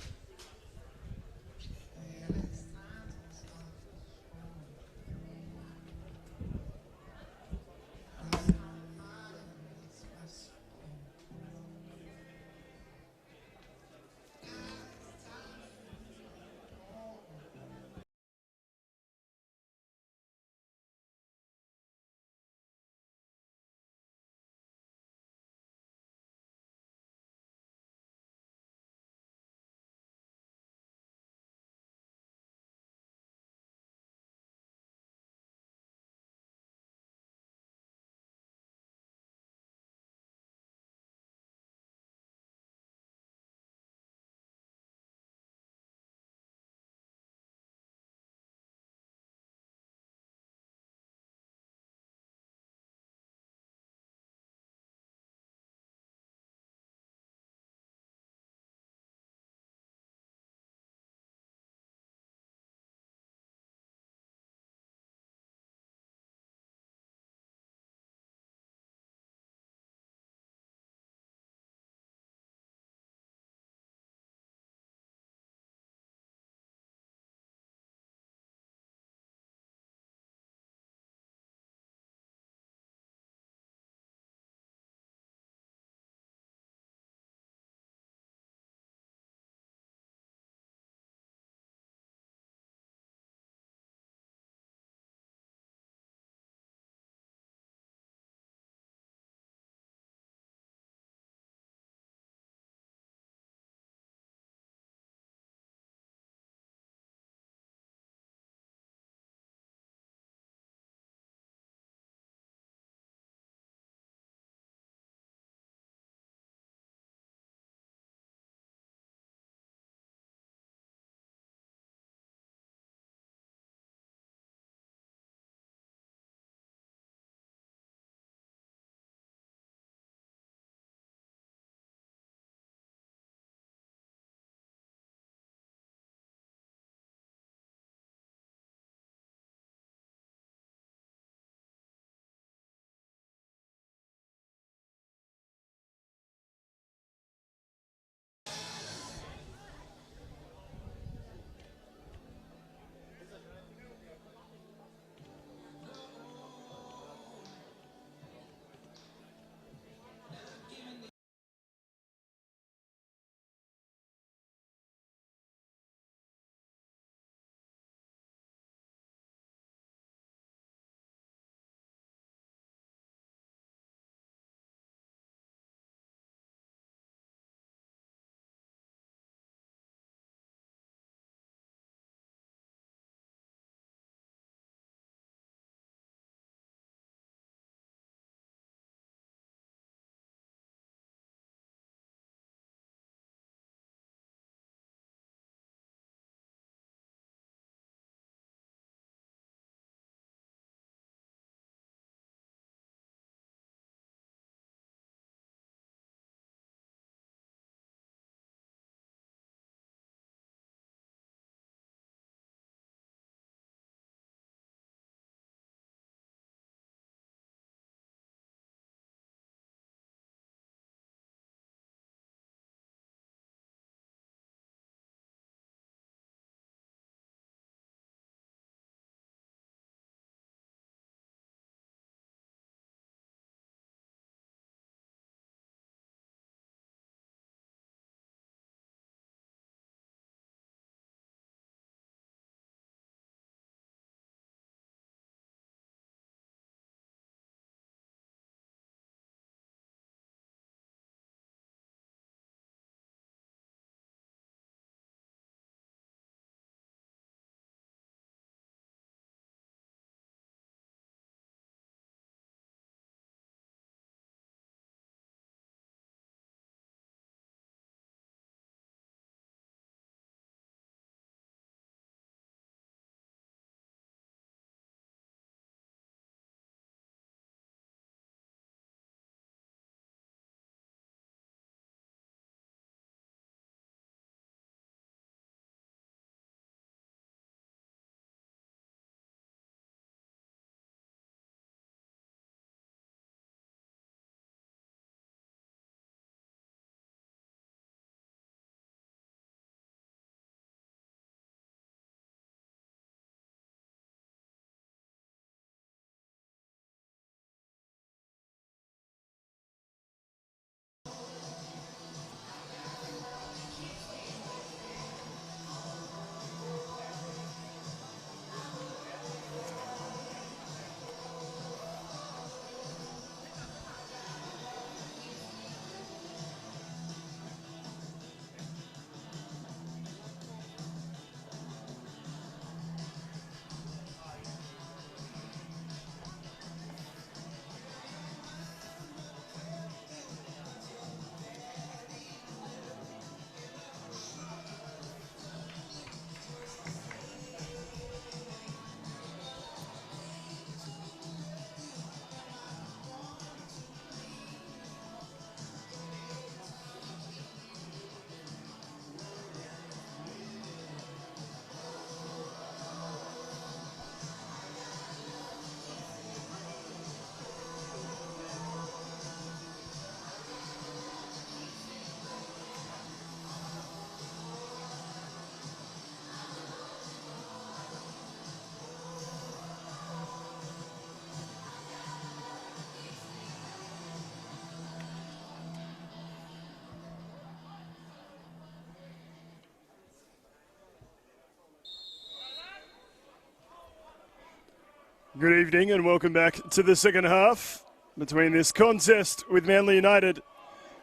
[SPEAKER 1] Good evening and welcome back to the second half between this contest with Manly United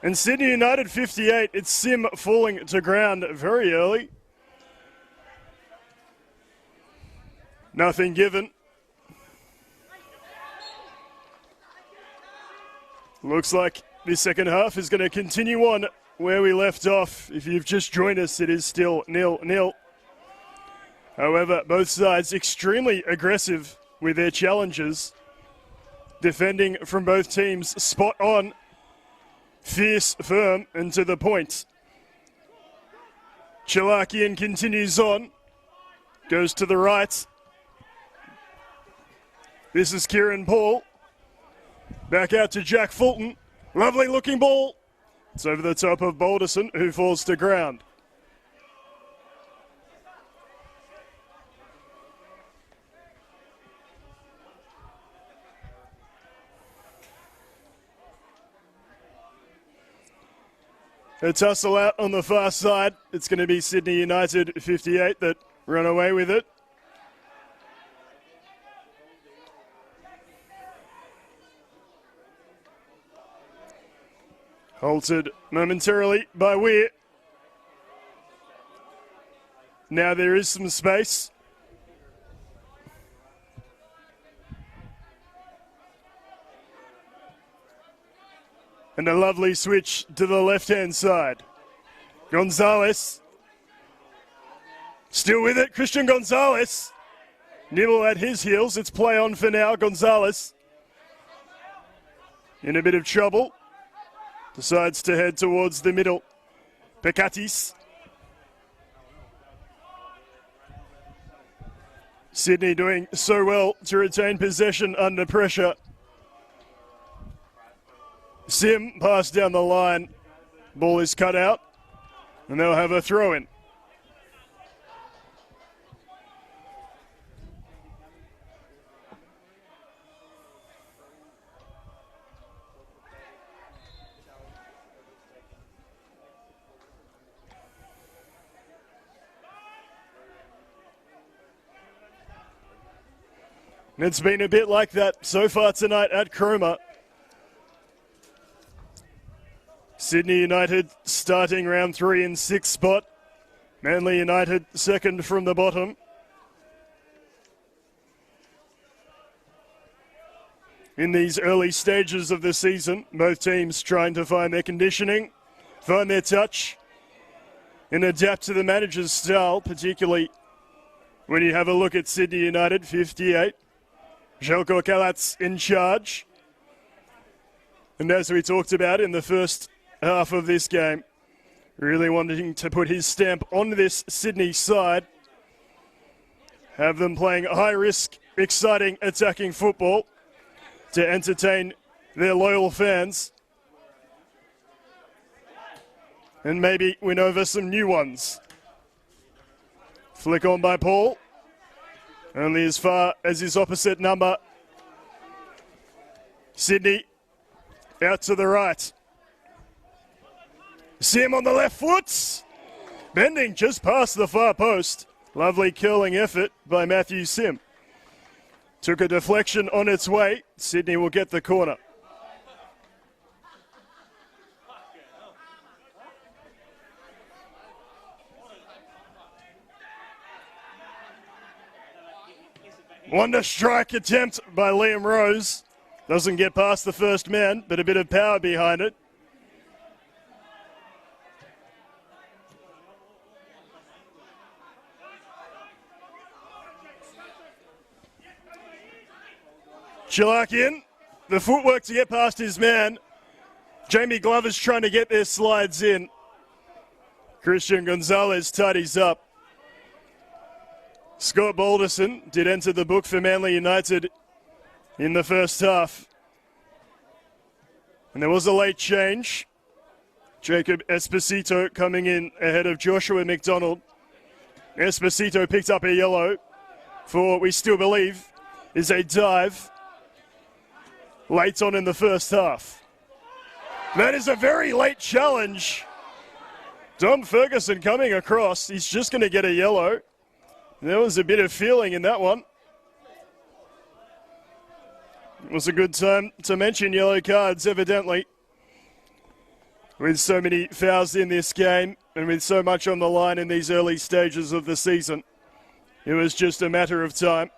[SPEAKER 1] and Sydney United 58. It's Sim falling to ground very early. Nothing given. Looks like this second half is going to continue on where we left off. If you've just joined us, it is still 0-0. However, both sides extremely aggressive with their challenges. Defending from both teams spot on, fierce, firm, and to the point. Chilakian continues on, goes to the right. This is Kieran Paul. Back out to Jack Fulton. Lovely looking ball. It's over the top of Balderson, who falls to ground. A tussle out on the far side. It's going to be Sydney United 58 that run away with it. Halted momentarily by Weir. Now there is some space. And a lovely switch to the left-hand side. Gonzalez. Still with it, Christian Gonzalez. Nibble at his heels. It's play on for now. Gonzalez in a bit of trouble. Decides to head towards the middle. Pekatis. Sydney doing so well to retain possession under pressure. Sim passed down the line. Ball is cut out. And they'll have a throw in. It's been a bit like that so far tonight at Cromer. Sydney United starting round 3 in 6th spot. Manly United second from the bottom. In these early stages of the season, both teams trying to find their conditioning, find their touch, and adapt to the manager's style, particularly when you have a look at Sydney United 58. Željko Kalac in charge. And as we talked about in the first half of this game, really wanting to put his stamp on this Sydney side. Have them playing high-risk, exciting, attacking football to entertain their loyal fans. And maybe win over some new ones. Flick on by Paul. Only as far as his opposite number. Sydney out to the right. Sim on the left foot. Bending just past the far post. Lovely curling effort by Matthew Sim. Took a deflection on its way. Sydney will get the corner. Wonder strike attempt by Liam Rose. Doesn't get past the first man, but a bit of power behind it. Chilakian, the footwork to get past his man. Jamie Glover's trying to get their slides in. Christian Gonzalez tidies up. Scott Balderson did enter the book for Manly United in the first half. And there was a late change. Jacob Esposito coming in ahead of Joshua McDonald. Esposito picked up a yellow for what we still believe is a dive late on in the first half. That is a very late challenge. Dom Ferguson coming across. He's just going to get a yellow. There was a bit of feeling in that one. It was a good time to mention yellow cards, evidently. With so many fouls in this game and with so much on the line in these early stages of the season, it was just a matter of time.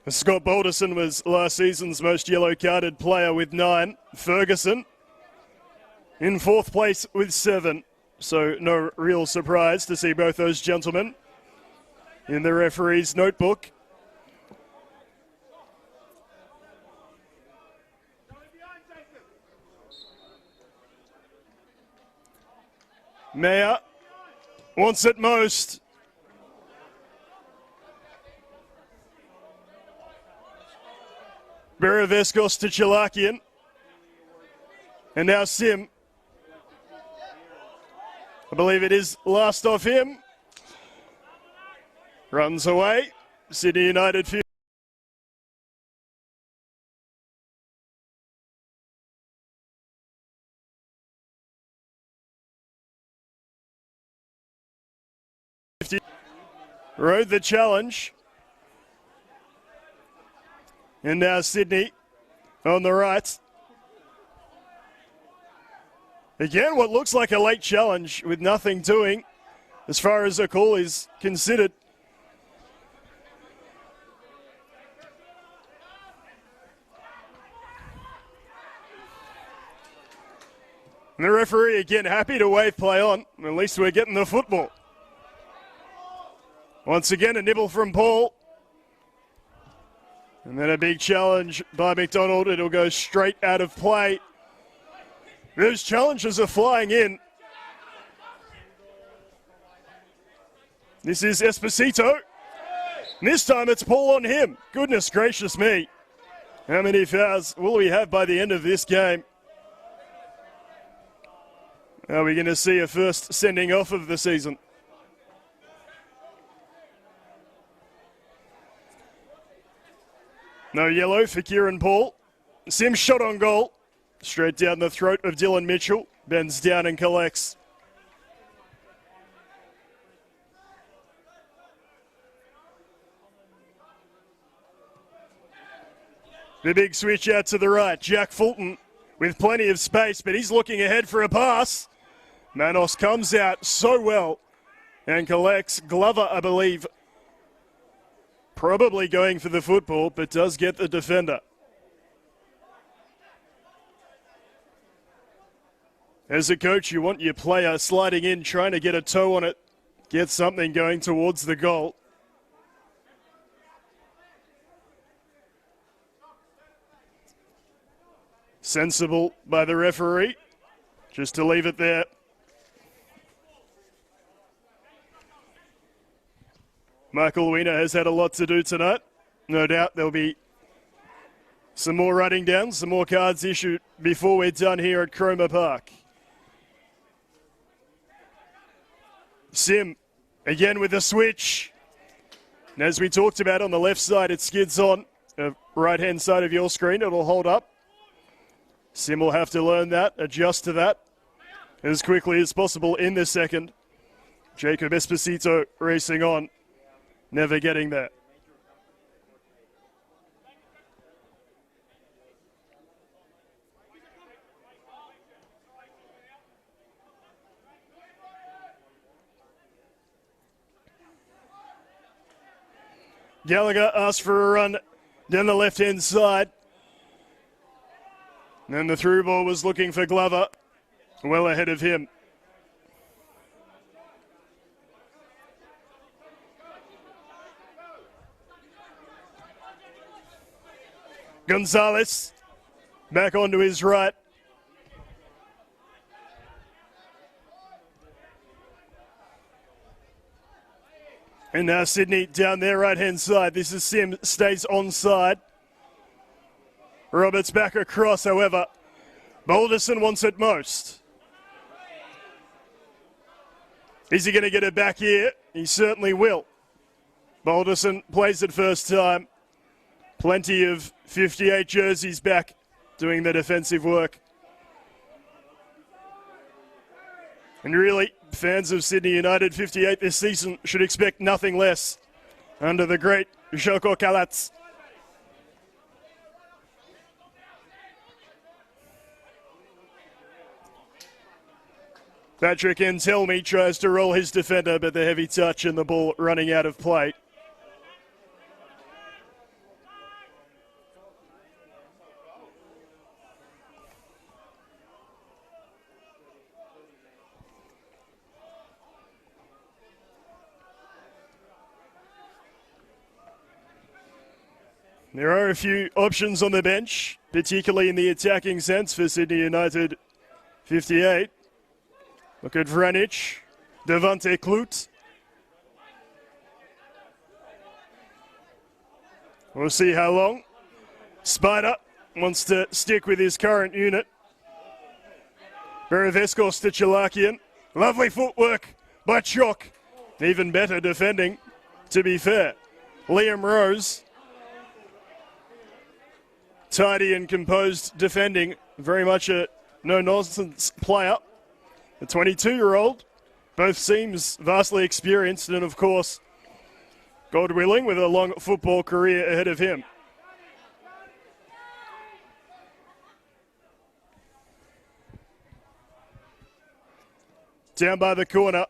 [SPEAKER 1] Scott Balderson was last season's most yellow-carded player with 9. Ferguson in 4th place with 7. So no real surprise to see both those gentlemen in the referee's notebook. Mayer wants it most. Beravescos to Chalakian. And now Sim. I believe it is last off him. Runs away. Sydney United 50. Rode the challenge. And now Sydney on the right. Again, what looks like a late challenge with nothing doing as far as a call is considered. And the referee again happy to wave play on. At least we're getting the football. Once again, a nibble from Paul. And then a big challenge by McDonald. It'll go straight out of play. Those challenges are flying in. This is Esposito. And this time it's Paul on him. Goodness gracious me. How many fouls will we have by the end of this game? Are we going to see a first sending off of the season? No yellow for Kieran Paul. Sim shot on goal. Straight down the throat of Dylan Mitchell. Bends down and collects. The big switch out to the right. Jack Fulton with plenty of space, but he's looking ahead for a pass. Manos comes out so well and collects. Glover, I believe, probably going for the football, but does get the defender. As a coach, you want your player sliding in, trying to get a toe on it, get something going towards the goal. Sensible by the referee, just to leave it there. Michael Wiener has had a lot to do tonight. No doubt there'll be some more writing down, some more cards issued before we're done here at Cromer Park. Sim, again with the switch. And as we talked about on the left side, it skids on the right-hand side of your screen. It'll hold up. Sim will have to learn that, adjust to that as quickly as possible in the second. Jacob Esposito racing on, never getting there. Gallagher asked for a run down the left-hand side. And the through ball was looking for Glover, well ahead of him. Gonzalez back onto his right. And now Sydney down their right-hand side. This is Sim, stays onside. Roberts back across, however. Balderson wants it most. Is he going to get it back here? He certainly will. Balderson plays it first time. Plenty of 58 jerseys back doing the defensive work. And really fans of Sydney United 58 this season should expect nothing less under the great Joko Kalatz. Patrick Entelmi tries to roll his defender, but the heavy touch and the ball running out of play. There are a few options on the bench, particularly in the attacking sense for Sydney United 58. Look at Vranic, Devante Kloot. We'll see how long Spider wants to stick with his current unit. Beraveskos to Chalakian. Lovely footwork by Chalk. Even better defending, to be fair. Liam Rose. Tidy and composed defending. Very much a no-nonsense player. The 22-year-old, both seems vastly experienced and, of course, God willing, with a long football career ahead of him. Down by the corner.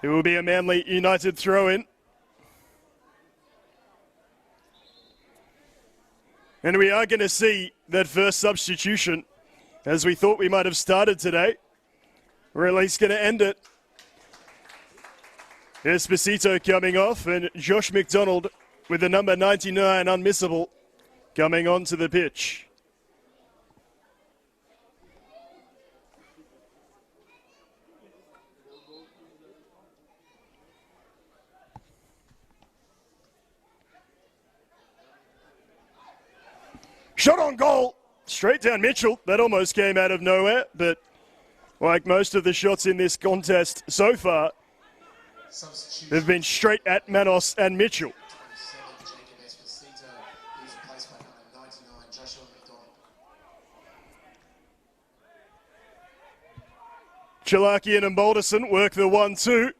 [SPEAKER 1] It will be a Manly United throw-in. And we are going to see that first substitution, as we thought we might have started today. We're at least going to end it. Esposito coming off, and Josh McDonald with the number 99 unmissable coming onto the pitch. Shot on goal, straight down Mitchell. That almost came out of nowhere, but like most of the shots in this contest so far, they've been straight at Manos and Mitchell. Chalakian and Balderson work the 1-2.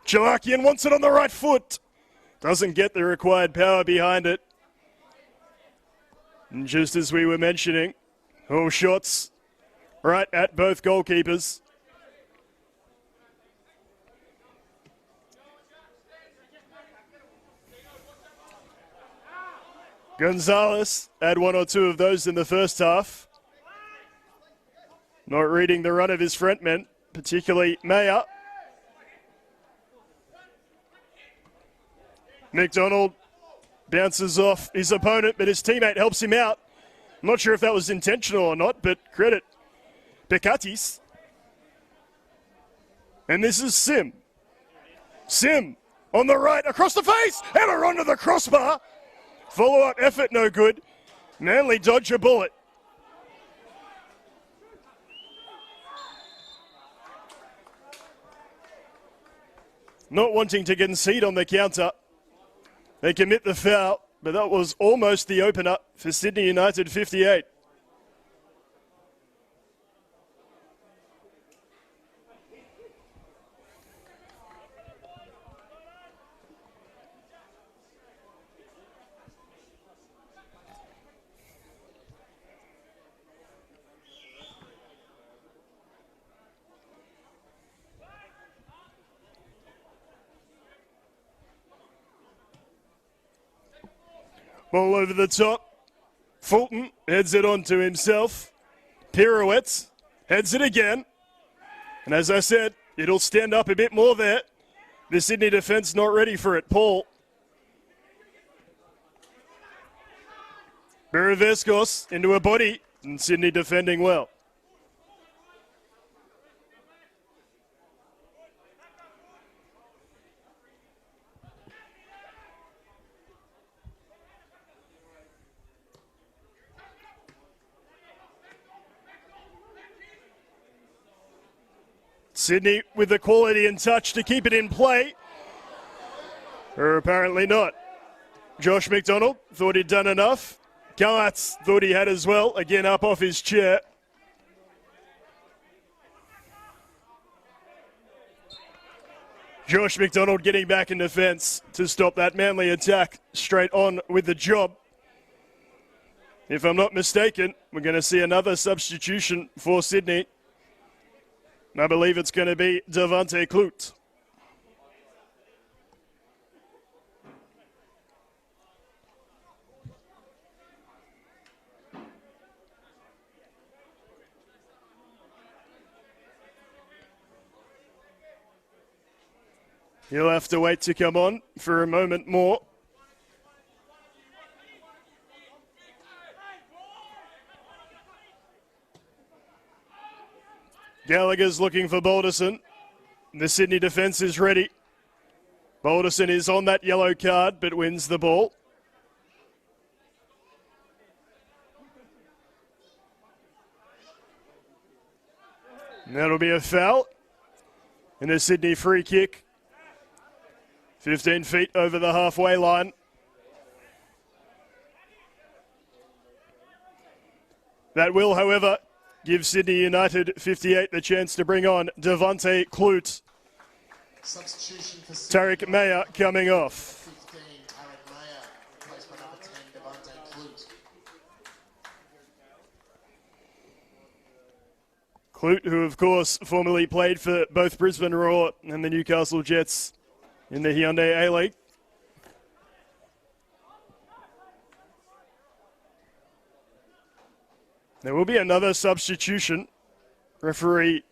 [SPEAKER 1] Chalakian wants it on the right foot. Doesn't get the required power behind it. And just as we were mentioning, all shots right at both goalkeepers. Gonzalez had one or two of those in the first half. Not reading the run of his front men, particularly Mayer. McDonald bounces off his opponent, but his teammate helps him out. I'm not sure if that was intentional or not, but credit Bekatis. And this is Sim. Sim on the right, across the face, and a run to the crossbar. Follow-up effort, no good. Manly dodge a bullet. Not wanting to concede on the counter. They commit the foul, but that was almost the opener for Sydney United 58. Ball over the top. Fulton heads it on to himself. Pirouettes, heads it again. And as I said, it'll stand up a bit more there. The Sydney defence not ready for it. Paul. Beraveskos into a body, and Sydney defending well. Sydney with the quality and touch to keep it in play. Or apparently not. Josh McDonald thought he'd done enough. Galatz thought he had as well. Again, up off his chair. Josh McDonald getting back in defence to stop that Manly attack. Straight on with the job. If I'm not mistaken, we're going to see another substitution for Sydney. I believe it's going to be Devante Kloot. He'll have to wait to come on for a moment more. Gallagher's looking for Balderson. The Sydney defence is ready. Balderson is on that yellow card but wins the ball. And that'll be a foul. And a Sydney free kick. 15 feet over the halfway line. That will, however, give Sydney United 58 the chance to bring on Devante Kloot.
[SPEAKER 2] Substitution for Sydney.
[SPEAKER 1] Tariq Mayer coming off.
[SPEAKER 2] 15, Tariq Mayer, replaced by number 10, Devante Kloot.
[SPEAKER 1] Kloot, who of course formerly played for both Brisbane Roar and the Newcastle Jets in the Hyundai A-League. There will be another substitution. Referee,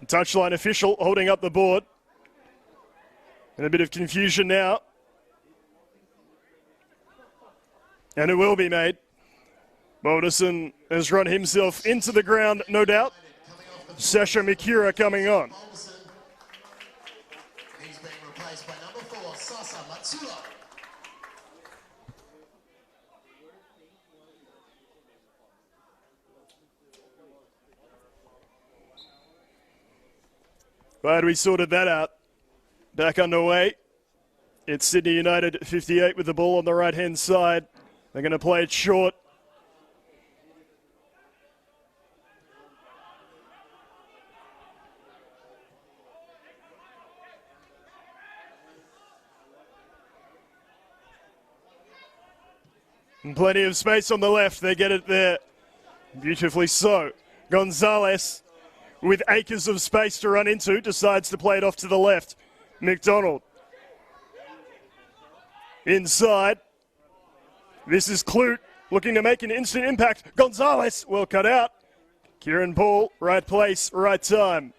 [SPEAKER 1] touchline official holding up the board. And a bit of confusion now. And it will be made. Balderson has run himself into the ground, no doubt. Sasha Mikura coming on.
[SPEAKER 2] He's being replaced by number 4, Sasa Matsula.
[SPEAKER 1] Glad we sorted that out. Back underway. It's Sydney United 58 with the ball on the right-hand side. They're going to play it short. And plenty of space on the left. They get it there. Beautifully so. Gonzalez, with acres of space to run into, decides to play it off to the left. McDonald. Inside. This is Kloot looking to make an instant impact. Gonzalez, well cut out. Kieran Paul, right place, right time.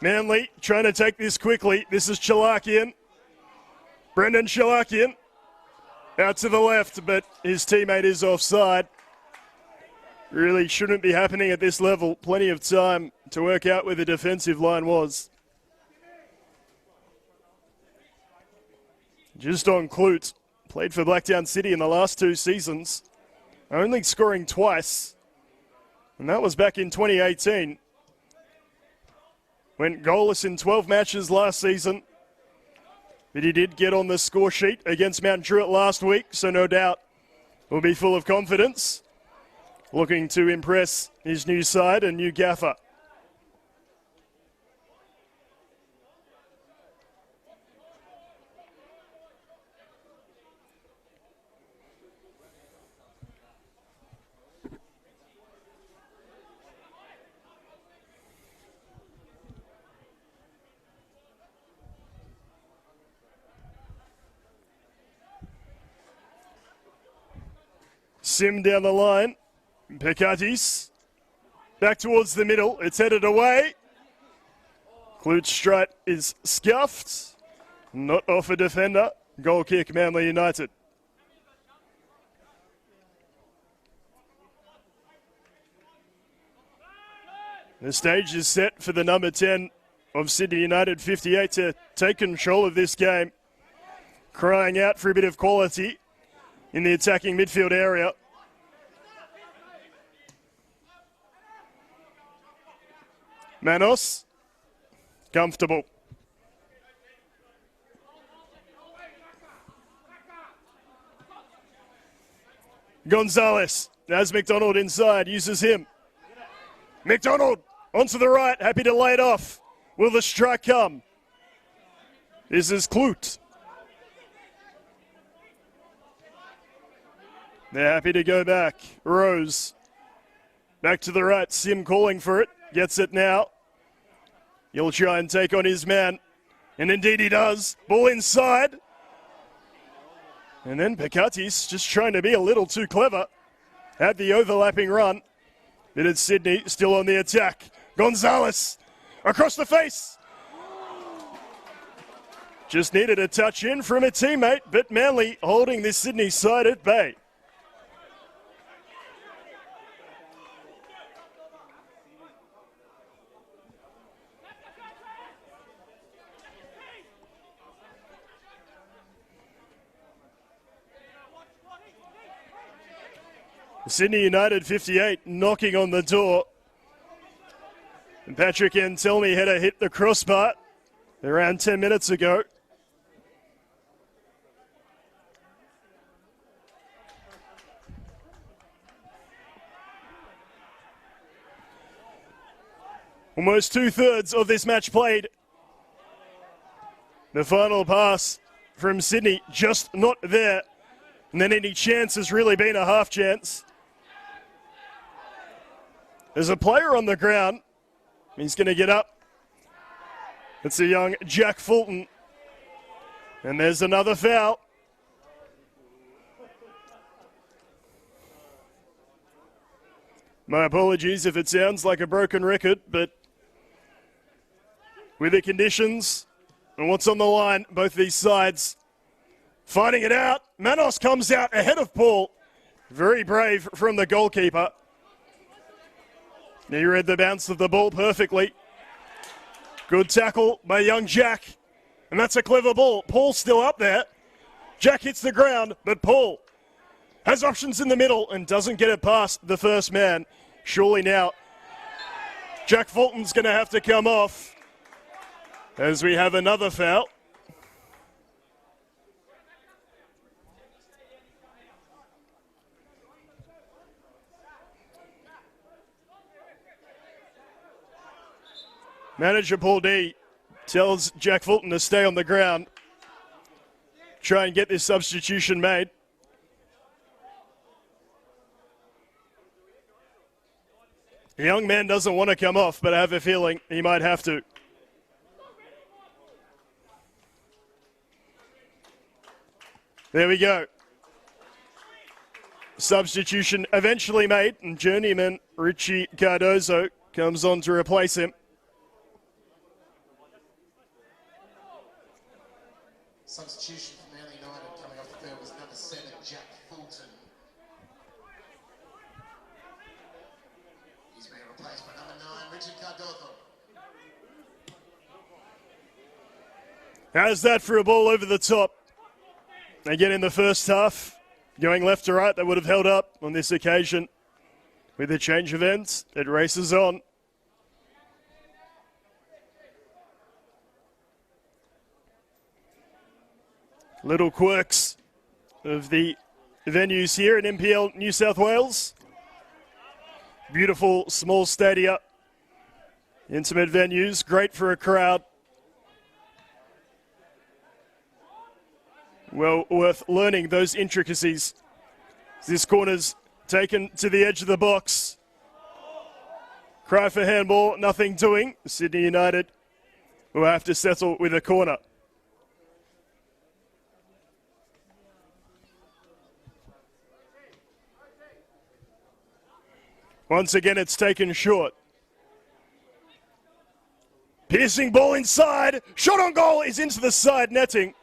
[SPEAKER 1] Manly trying to take this quickly. This is Chalakian. Brendan Chalakian out to the left, but his teammate is offside. Really shouldn't be happening at this level. Plenty of time to work out where the defensive line was. Just on Kloot. Played for Blacktown City in the last 2 seasons. Only scoring twice. And that was back in 2018. Went goalless in 12 matches last season. But he did get on the score sheet against Mount Druitt last week, so no doubt will be full of confidence. Looking to impress his new side and new gaffer. Sim down the line. Pekatis. Back towards the middle. It's headed away. Kloot's strike is scuffed. Not off a defender. Goal kick, Manly United. The stage is set for the number 10 of Sydney United 58 to take control of this game. Crying out for a bit of quality in the attacking midfield area. Manos, comfortable. Gonzalez, as McDonald inside, uses him. McDonald onto the right, happy to lay it off. Will the strike come? This is Kloot. They're happy to go back. Rose. Back to the right. Sim calling for it. Gets it now. He'll try and take on his man. And indeed he does. Ball inside. And then Picatis just trying to be a little too clever. Had the overlapping run. But it's Sydney still on the attack. Gonzalez across the face. Just needed a touch in from a teammate, but Manly holding this Sydney side at bay. Sydney United 58 knocking on the door. And Patrick Antelmi had a hit the crossbar around 10 minutes ago. Almost 2/3 of this match played. The final pass from Sydney just not there. And then any chance has really been a half chance. There's a player on the ground. He's going to get up. It's a young Jack Fulton. And there's another foul. My apologies if it sounds like a broken record, but with the conditions and what's on the line, both these sides fighting it out. Manos comes out ahead of Paul. Very brave from the goalkeeper. He read the bounce of the ball perfectly. Good tackle by young Jack. And that's a clever ball. Paul's still up there. Jack hits the ground, but Paul has options in the middle and doesn't get it past the first man. Surely now, Jack Fulton's going to have to come off as we have another foul. Manager Paul D tells Jack Fulton to stay on the ground. Try and get this substitution made. The young man doesn't want to come off, but I have a feeling he might have to. There we go. Substitution eventually made, and journeyman Richie Cardozo comes on to replace him.
[SPEAKER 2] Substitution for Manly United coming off the field was number 7, Jack Fulton. He's being replaced by number 9, Richard Cardozo.
[SPEAKER 1] How's that for a ball over the top? Again in the first half, going left to right, they would have held up on this occasion. With a change of ends, it races on. Little quirks of the venues here in NPL New South Wales. Beautiful small stadia, intimate venues, great for a crowd. Well worth learning those intricacies. This corner's taken to the edge of the box. Cry for handball, nothing doing. Sydney United will have to settle with a corner. Once again, it's taken short. Piercing ball inside. Shot on goal is into the side netting.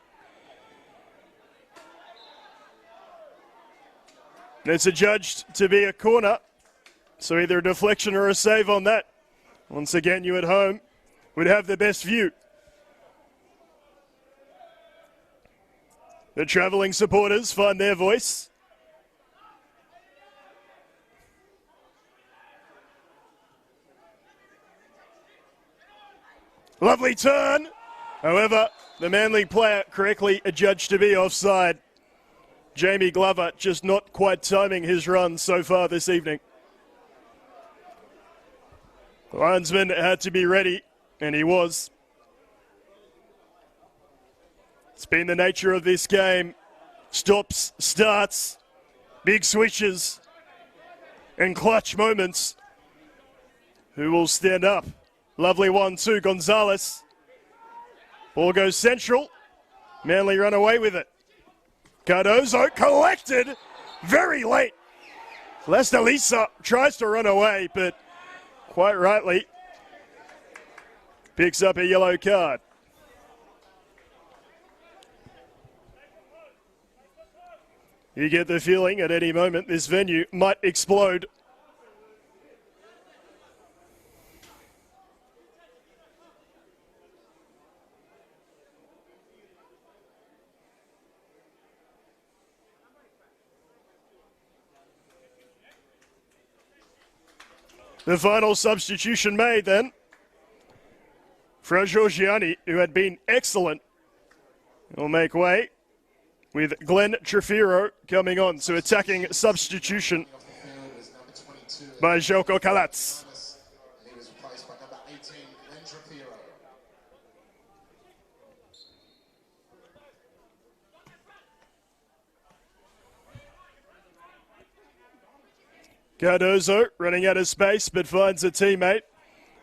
[SPEAKER 1] And it's adjudged to be a corner. So either a deflection or a save on that. Once again, you at home would have the best view. The travelling supporters find their voice. Lovely turn. However, the Manly player correctly adjudged to be offside. Jamie Glover just not quite timing his run so far this evening. The linesman had to be ready, and he was. It's been the nature of this game. Stops, starts, big switches, and clutch moments. Who will stand up? Lovely 1-2, Gonzalez. Ball goes central. Manly run away with it. Cardozo collected very late. Lester Lisa tries to run away, but quite rightly picks up a yellow card. You get the feeling at any moment this venue might explode. The final substitution made then. Fra Giorgiani, who had been excellent, will make way with Glenn Trefiro coming on. So attacking substitution by Joko Kalatz.
[SPEAKER 2] He was replaced by number 18, Glenn Trefiro.
[SPEAKER 1] Cardozo running out of space but finds a teammate.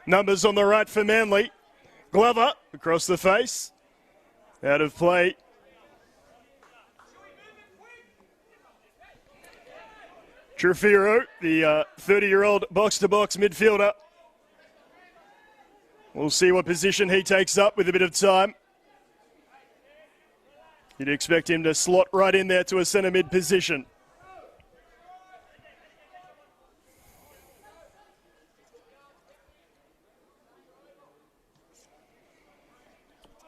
[SPEAKER 1] Numbers on the right for Manly. Glover across the face. Out of play. Trefiro, the 30-year-old box-to-box midfielder. We'll see what position he takes up with a bit of time. You'd expect him to slot right in there to a centre mid position.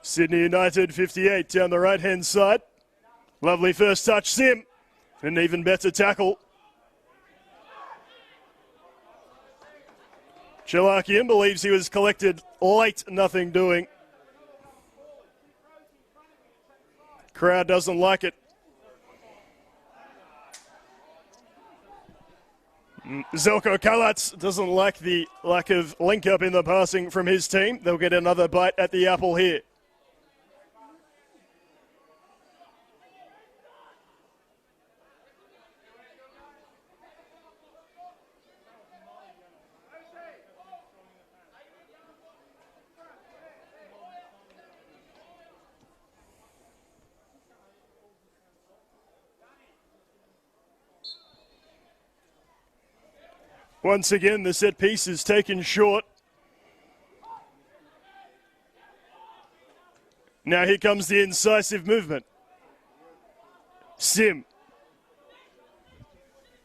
[SPEAKER 1] Sydney United 58 down the right-hand side. Lovely first touch, Sim. An even better tackle. Chalakian believes he was collected late, nothing doing. Crowd doesn't like it. Zelko Kalatz doesn't like the lack of link-up in the passing from his team. They'll get another bite at the apple here. Once again, the set piece is taken short. Now here comes the incisive movement. Sim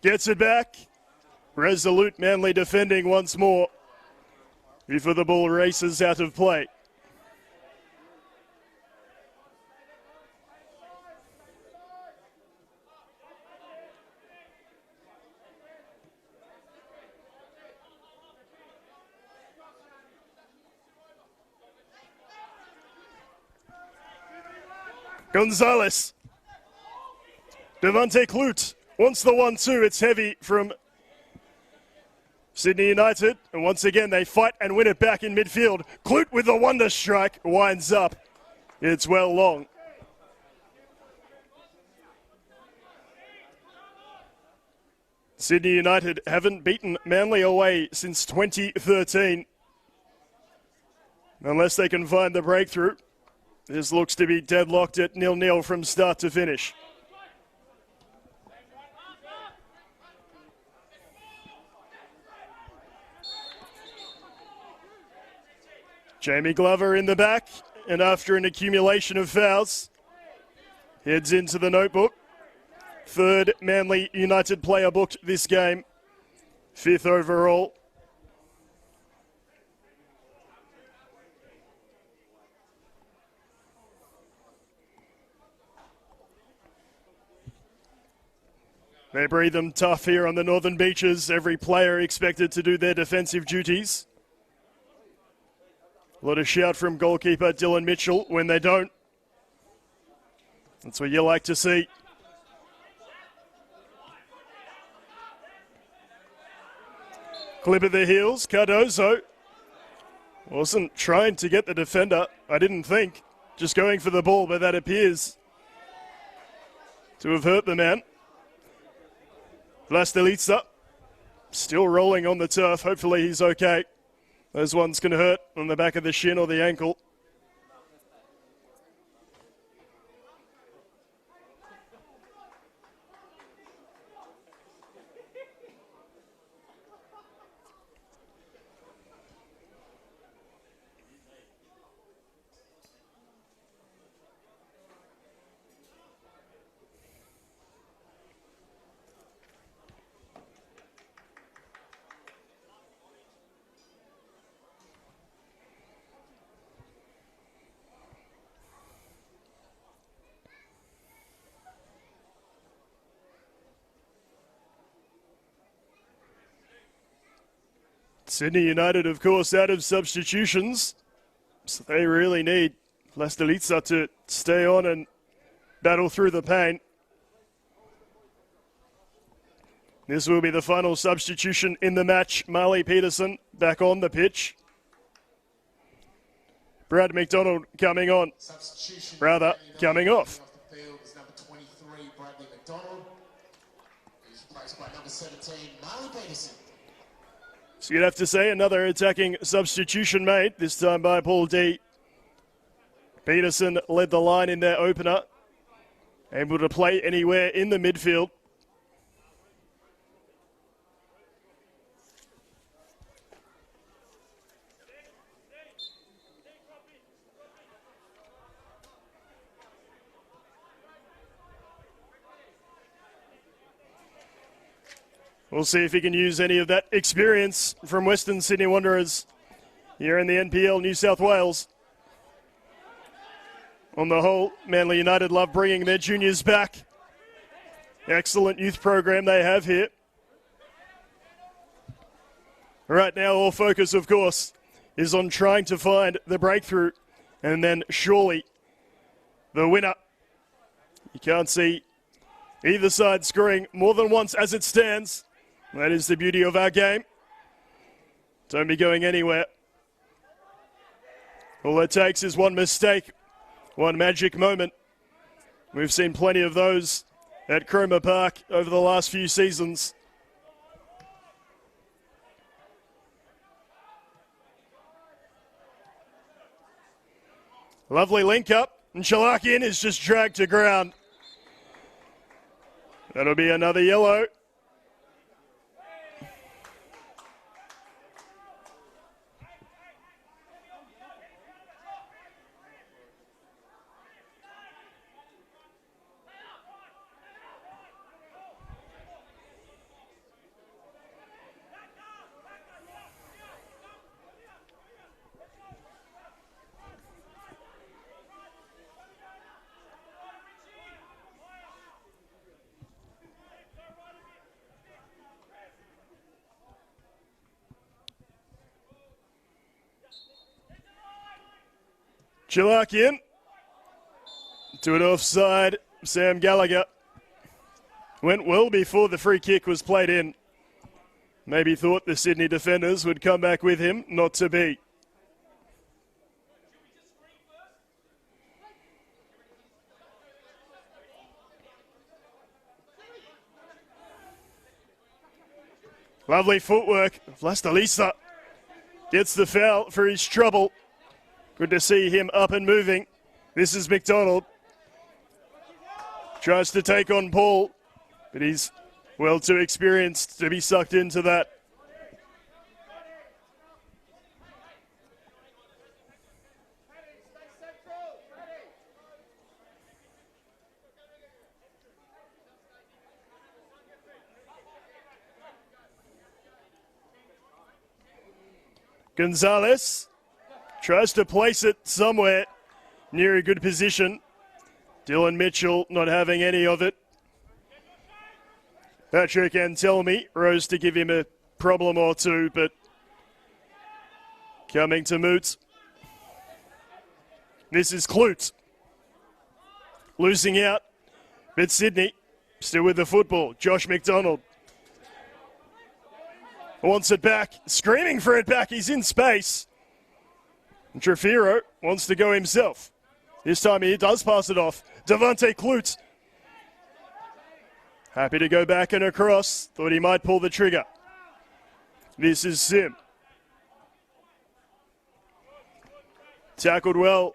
[SPEAKER 1] gets it back. Resolute Manly defending once more before the ball races out of play. Gonzalez. Devante Kloot wants the 1-2. It's heavy from Sydney United. And once again, they fight and win it back in midfield. Kloot with the wonder strike winds up. It's well long. Sydney United haven't beaten Manly away since 2013. Unless they can find the breakthrough. This looks to be deadlocked at 0-0 from start to finish. Jamie Glover in the back, and after an accumulation of fouls, heads into the notebook. Third Manly United player booked this game, 5th overall. They breathe them tough here on the northern beaches. Every player expected to do their defensive duties. A lot of shout from goalkeeper Dylan Mitchell when they don't. That's what you like to see. Clip at the heels. Cardozo wasn't trying to get the defender, I didn't think. Just going for the ball, but that appears to have hurt the man. Vlastelica still rolling on the turf. Hopefully he's okay. Those ones can hurt on the back of the shin or the ankle. Sydney United, of course, out of substitutions. So they really need Vlastelica to stay on and battle through the pain. This will be the final substitution in the match. Marley Peterson back on the pitch. Brad McDonald coming on. Rather, coming off.
[SPEAKER 2] The field is number 23, Bradley McDonald. He's replaced by number 17, Marley Peterson.
[SPEAKER 1] So you'd have to say another attacking substitution made, this time by Paul D. Peterson led the line in their opener, able to play anywhere in the midfield. We'll see if he can use any of that experience from Western Sydney Wanderers here in the NPL New South Wales. On the whole, Manly United love bringing their juniors back. Excellent youth program they have here. Right now, all focus, of course, is on trying to find the breakthrough and then surely the winner. You can't see either side scoring more than once as it stands. That is the beauty of our game. Don't be going anywhere. All it takes is one mistake, one magic moment. We've seen plenty of those at Cromer Park over the last few seasons. Lovely link up, and Chalakian is just dragged to ground. That'll be another yellow. Chalakian to an offside. Sam Gallagher went well before the free kick was played in. Maybe thought the Sydney defenders would come back with him, not to be. Lovely footwork. Vlastelica gets the foul for his trouble. Good to see him up and moving. This is McDonald. Tries to take on Paul, but he's well too experienced to be sucked into that. Gonzalez tries to place it somewhere near a good position. Dylan Mitchell not having any of it. Patrick Antelmi rose to give him a problem or two, but coming to moot. This is Clute. Losing out, but Sydney still with the football. Josh McDonald wants it back, screaming for it back. He's in space. And Trefiro wants to go himself. This time he does pass it off. Devante Kloot. Happy to go back and across. Thought he might pull the trigger. This is Sim. Tackled well.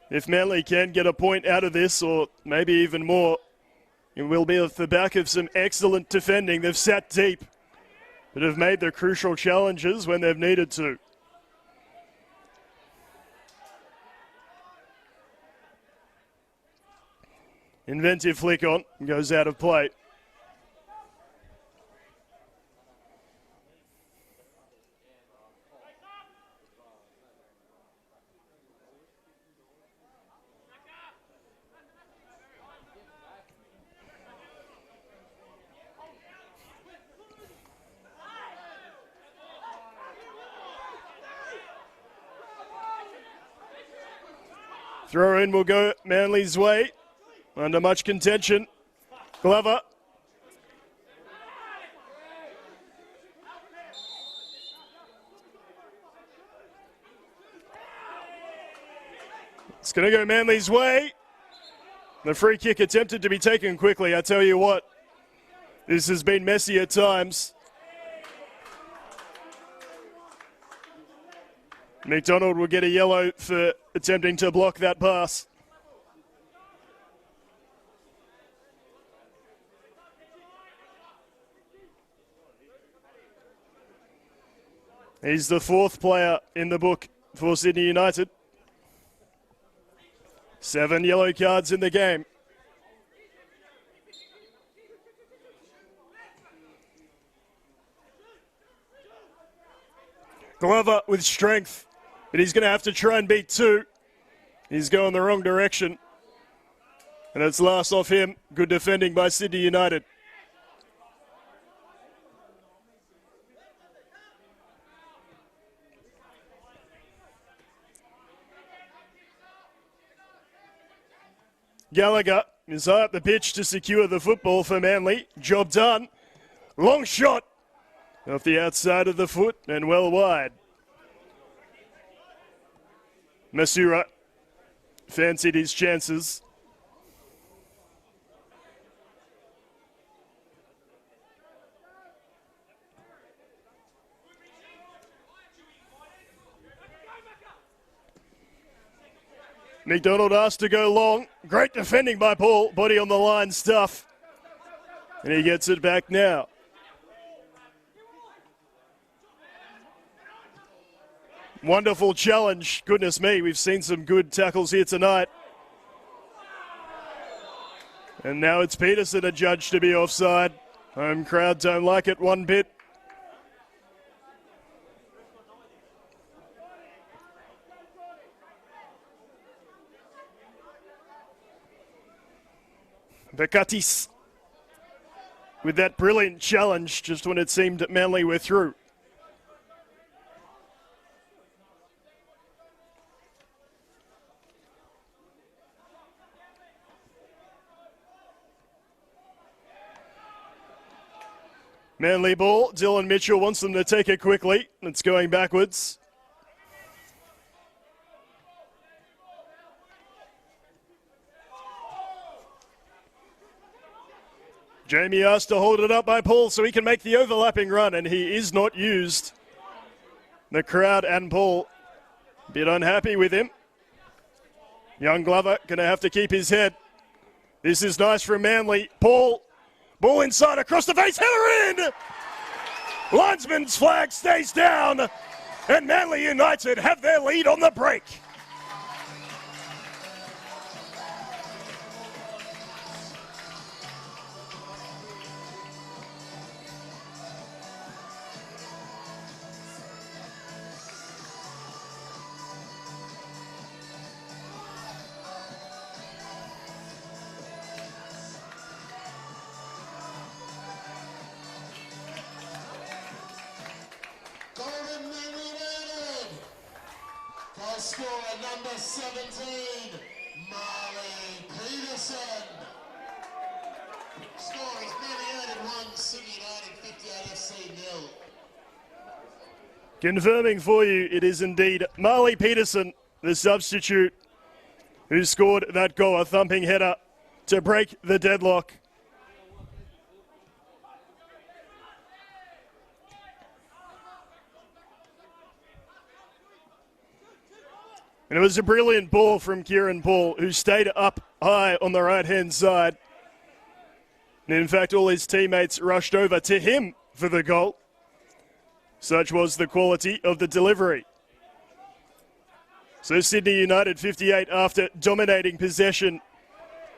[SPEAKER 1] If Manly can get a point out of this, or maybe even more, it will be off the back of some excellent defending. They've sat deep, but have made the crucial challenges when they've needed to. Inventive flick on, goes out of play. Throw in will go Manly's way. Under much contention. Glover. It's going to go Manly's way. The free kick attempted to be taken quickly. I tell you what, this has been messy at times. McDonald will get a yellow for attempting to block that pass. He's the fourth player in the book for Sydney United. 7 yellow cards in the game. Glover with strength, but he's going to have to try and beat 2. He's going the wrong direction. And it's last off him. Good defending by Sydney United. Gallagher is high up the pitch to secure the football for Manly. Job done. Long shot off the outside of the foot and well wide. Masura fancied his chances. McDonald asked to go long. Great defending by Paul. Body on the line stuff. And he gets it back now. Wonderful challenge. Goodness me, we've seen some good tackles here tonight. And now it's Peterson adjudged to be offside. Home crowd don't like it one bit. Bakatis with that brilliant challenge just when it seemed Manly were through. Manly ball. Dylan Mitchell wants them to take it quickly. It's going backwards. Jamie asked to hold it up by Paul so he can make the overlapping run, and he is not used. The crowd and Paul a bit unhappy with him. Young Glover going to have to keep his head. This is nice from Manly. Paul, ball inside across the face, header in! Linesman's flag stays down, and Manly United have their lead on the break.
[SPEAKER 2] Scorer number 17, Marley Peterson. Score is Man United 1, Sydney United 58 FC 0.
[SPEAKER 1] Confirming for you, it is indeed Marley Peterson, the substitute, who scored that goal, a thumping header to break the deadlock. And it was a brilliant ball from Kieran Paul, who stayed up high on the right-hand side. And in fact, all his teammates rushed over to him for the goal. Such was the quality of the delivery. So Sydney United 58 after dominating possession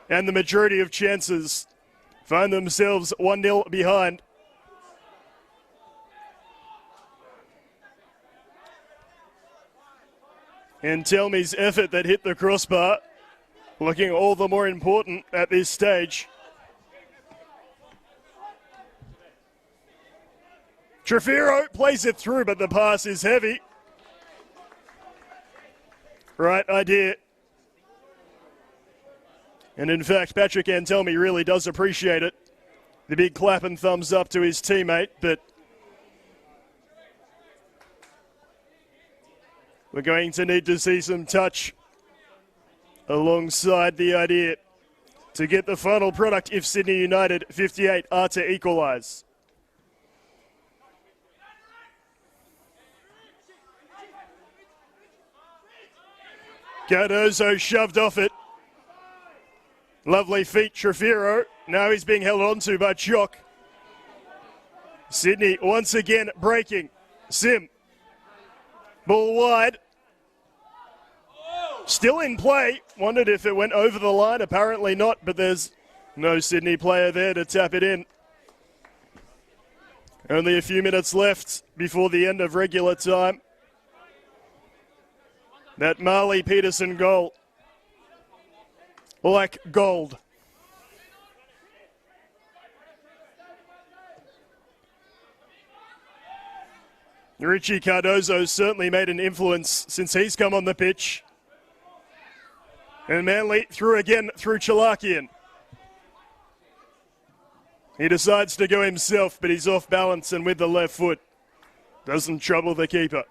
[SPEAKER 1] and the majority of chances find themselves 1-0 behind. And Telme's effort that hit the crossbar looking all the more important at this stage. Trefiro plays it through, but the pass is heavy. Right idea. And in fact, Patrick Antelmi really does appreciate it. The big clap and thumbs up to his teammate, but we're going to need to see some touch alongside the idea to get the final product if Sydney United 58 are to equalise. Cardozo shoved off it. Lovely feet, Trefiro. Now he's being held onto by Chock. Sydney once again breaking. Sim. Ball wide. Still in play. Wondered if it went over the line. Apparently not, but there's no Sydney player there to tap it in. Only a few minutes left before the end of regular time. That Marley Peterson goal, like gold. Richie Cardozo certainly made an influence since he's come on the pitch. And Manly through again through Chalakian. He decides to go himself, but he's off balance and with the left foot. Doesn't trouble the keeper.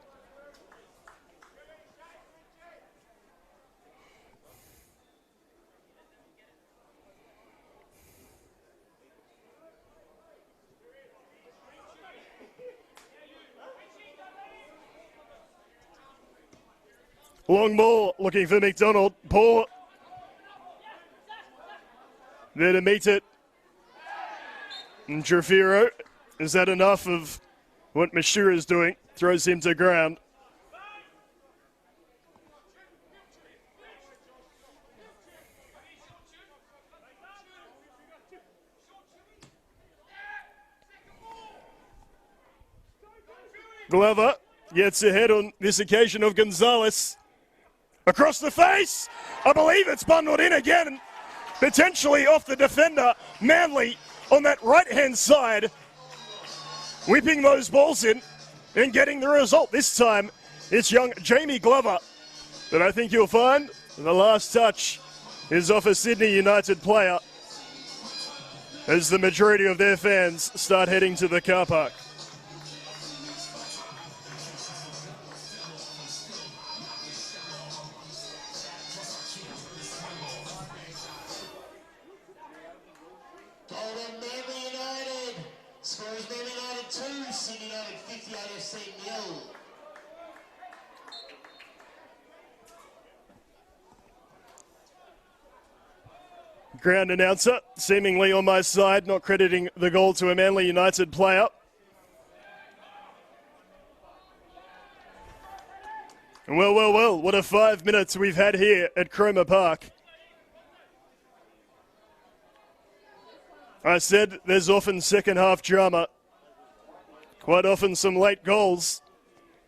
[SPEAKER 1] Long ball looking for McDonald. Paul there to meet it. And Trefiro, is that enough of what Mashura is doing? Throws him to ground. Glover gets ahead on this occasion of Gonzalez. Across the face. I believe it's bundled in again. Potentially off the defender. Manly on that right-hand side. Whipping those balls in and getting the result. This time it's young Jamie Glover. But I think you'll find the last touch is off a Sydney United player as the majority of their fans start heading to the car park. Ground announcer, seemingly on my side, not crediting the goal to a Manly United player. Well, what a 5 minutes we've had here at Cromer Park. I said there's often second half drama. Quite often some late goals.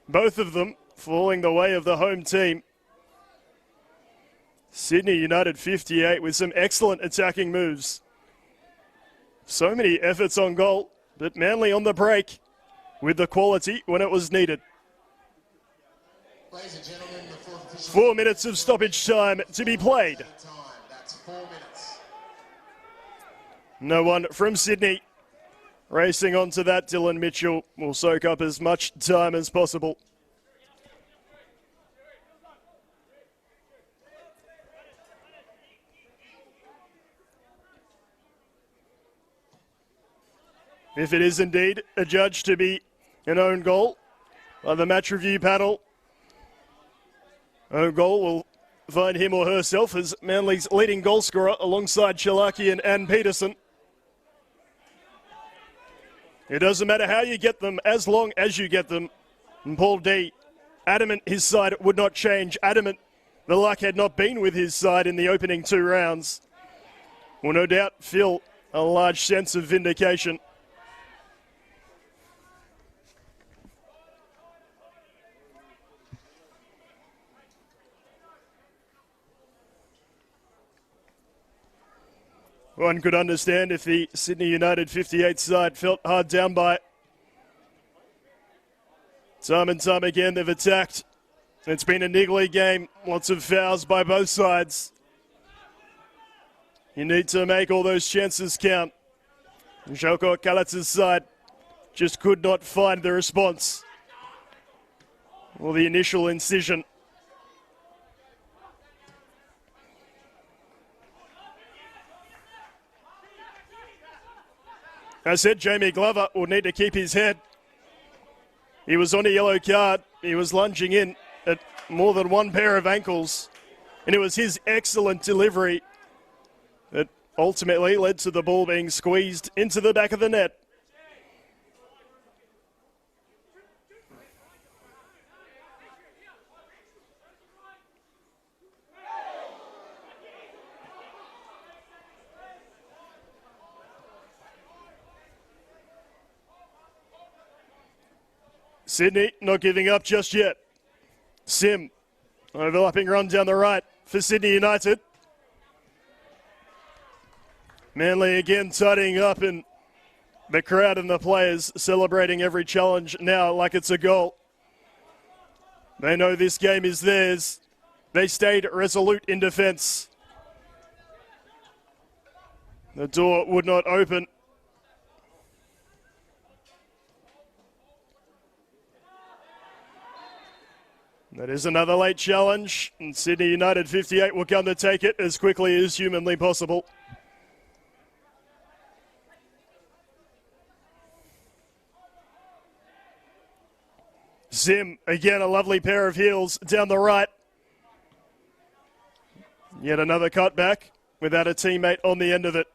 [SPEAKER 1] Both of them falling the way of the home team. Sydney United 58 with some excellent attacking moves. So many efforts on goal, but Manly on the break with the quality when it was needed. 4 minutes of stoppage time to be played. No one from Sydney Racing onto that, Dylan Mitchell will soak up as much time as possible. If it is indeed adjudged to be an own goal by the match review panel, own goal will find him or herself as Manly's leading goal scorer alongside Chalaki and Ann Peterson. It doesn't matter how you get them, as long as you get them. And Paul D, adamant his side would not change, adamant the luck had not been with his side in the opening 2 rounds. Will no doubt feel a large sense of vindication. One could understand if the Sydney United 58 side felt hard down by. Time and time again they've attacked. It's been a niggly game, lots of fouls by both sides. You need to make all those chances count. Željko Kalatz's side just could not find the response or the initial incision. I said Jamie Glover will need to keep his head. He was on a yellow card. He was lunging in at more than one pair of ankles. And it was his excellent delivery that ultimately led to the ball being squeezed into the back of the net. Sydney not giving up just yet. Sim, overlapping run down the right for Sydney United. Manly again tidying up, and the crowd and the players celebrating every challenge now like it's a goal. They know this game is theirs. They stayed resolute in defence. The door would not open. That is another late challenge, and Sydney United 58 will come to take it as quickly as humanly possible. Zim, again a lovely pair of heels down the right. Yet another cutback without a teammate on the end of it.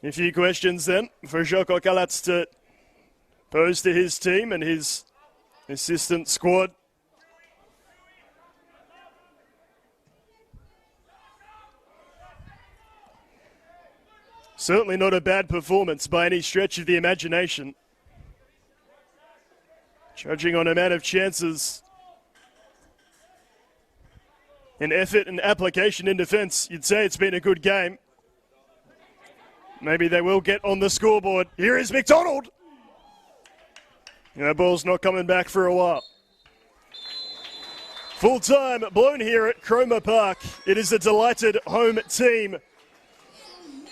[SPEAKER 1] A few questions then for Željko Kalac to pose to his team and his assistant squad. Certainly not a bad performance by any stretch of the imagination. Judging on amount of chances and effort and application in defence, you'd say it's been a good game. Maybe they will get on the scoreboard. Here is McDonald. The ball's not coming back for a while. Full time blown here at Cromer Park. It is a delighted home team.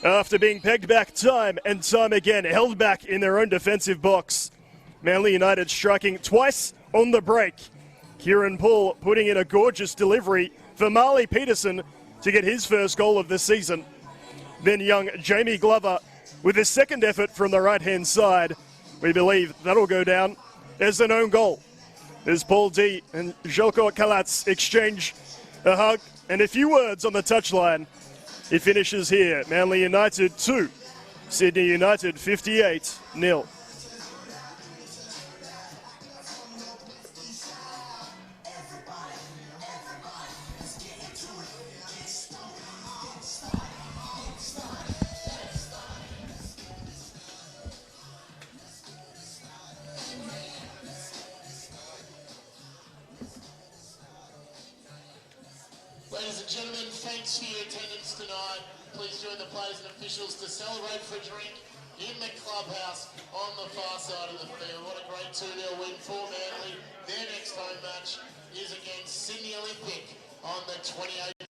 [SPEAKER 1] After being pegged back time and time again, held back in their own defensive box. Manly United striking twice on the break. Kieran Paul putting in a gorgeous delivery for Marley Peterson to get his first goal of the season. Then young Jamie Glover with his second effort from the right-hand side. We believe that'll go down as an own goal. As Paul D and Željko Kalac exchange a hug and a few words on the touchline. It finishes here. Manly United 2, Sydney United 58-0.
[SPEAKER 2] Ladies and gentlemen, thanks for your attendance tonight. Please join the players and officials to celebrate for a drink in the clubhouse on the far side of the field. What a great 2-0 win for Manly. Their next home match is against Sydney. on the 28.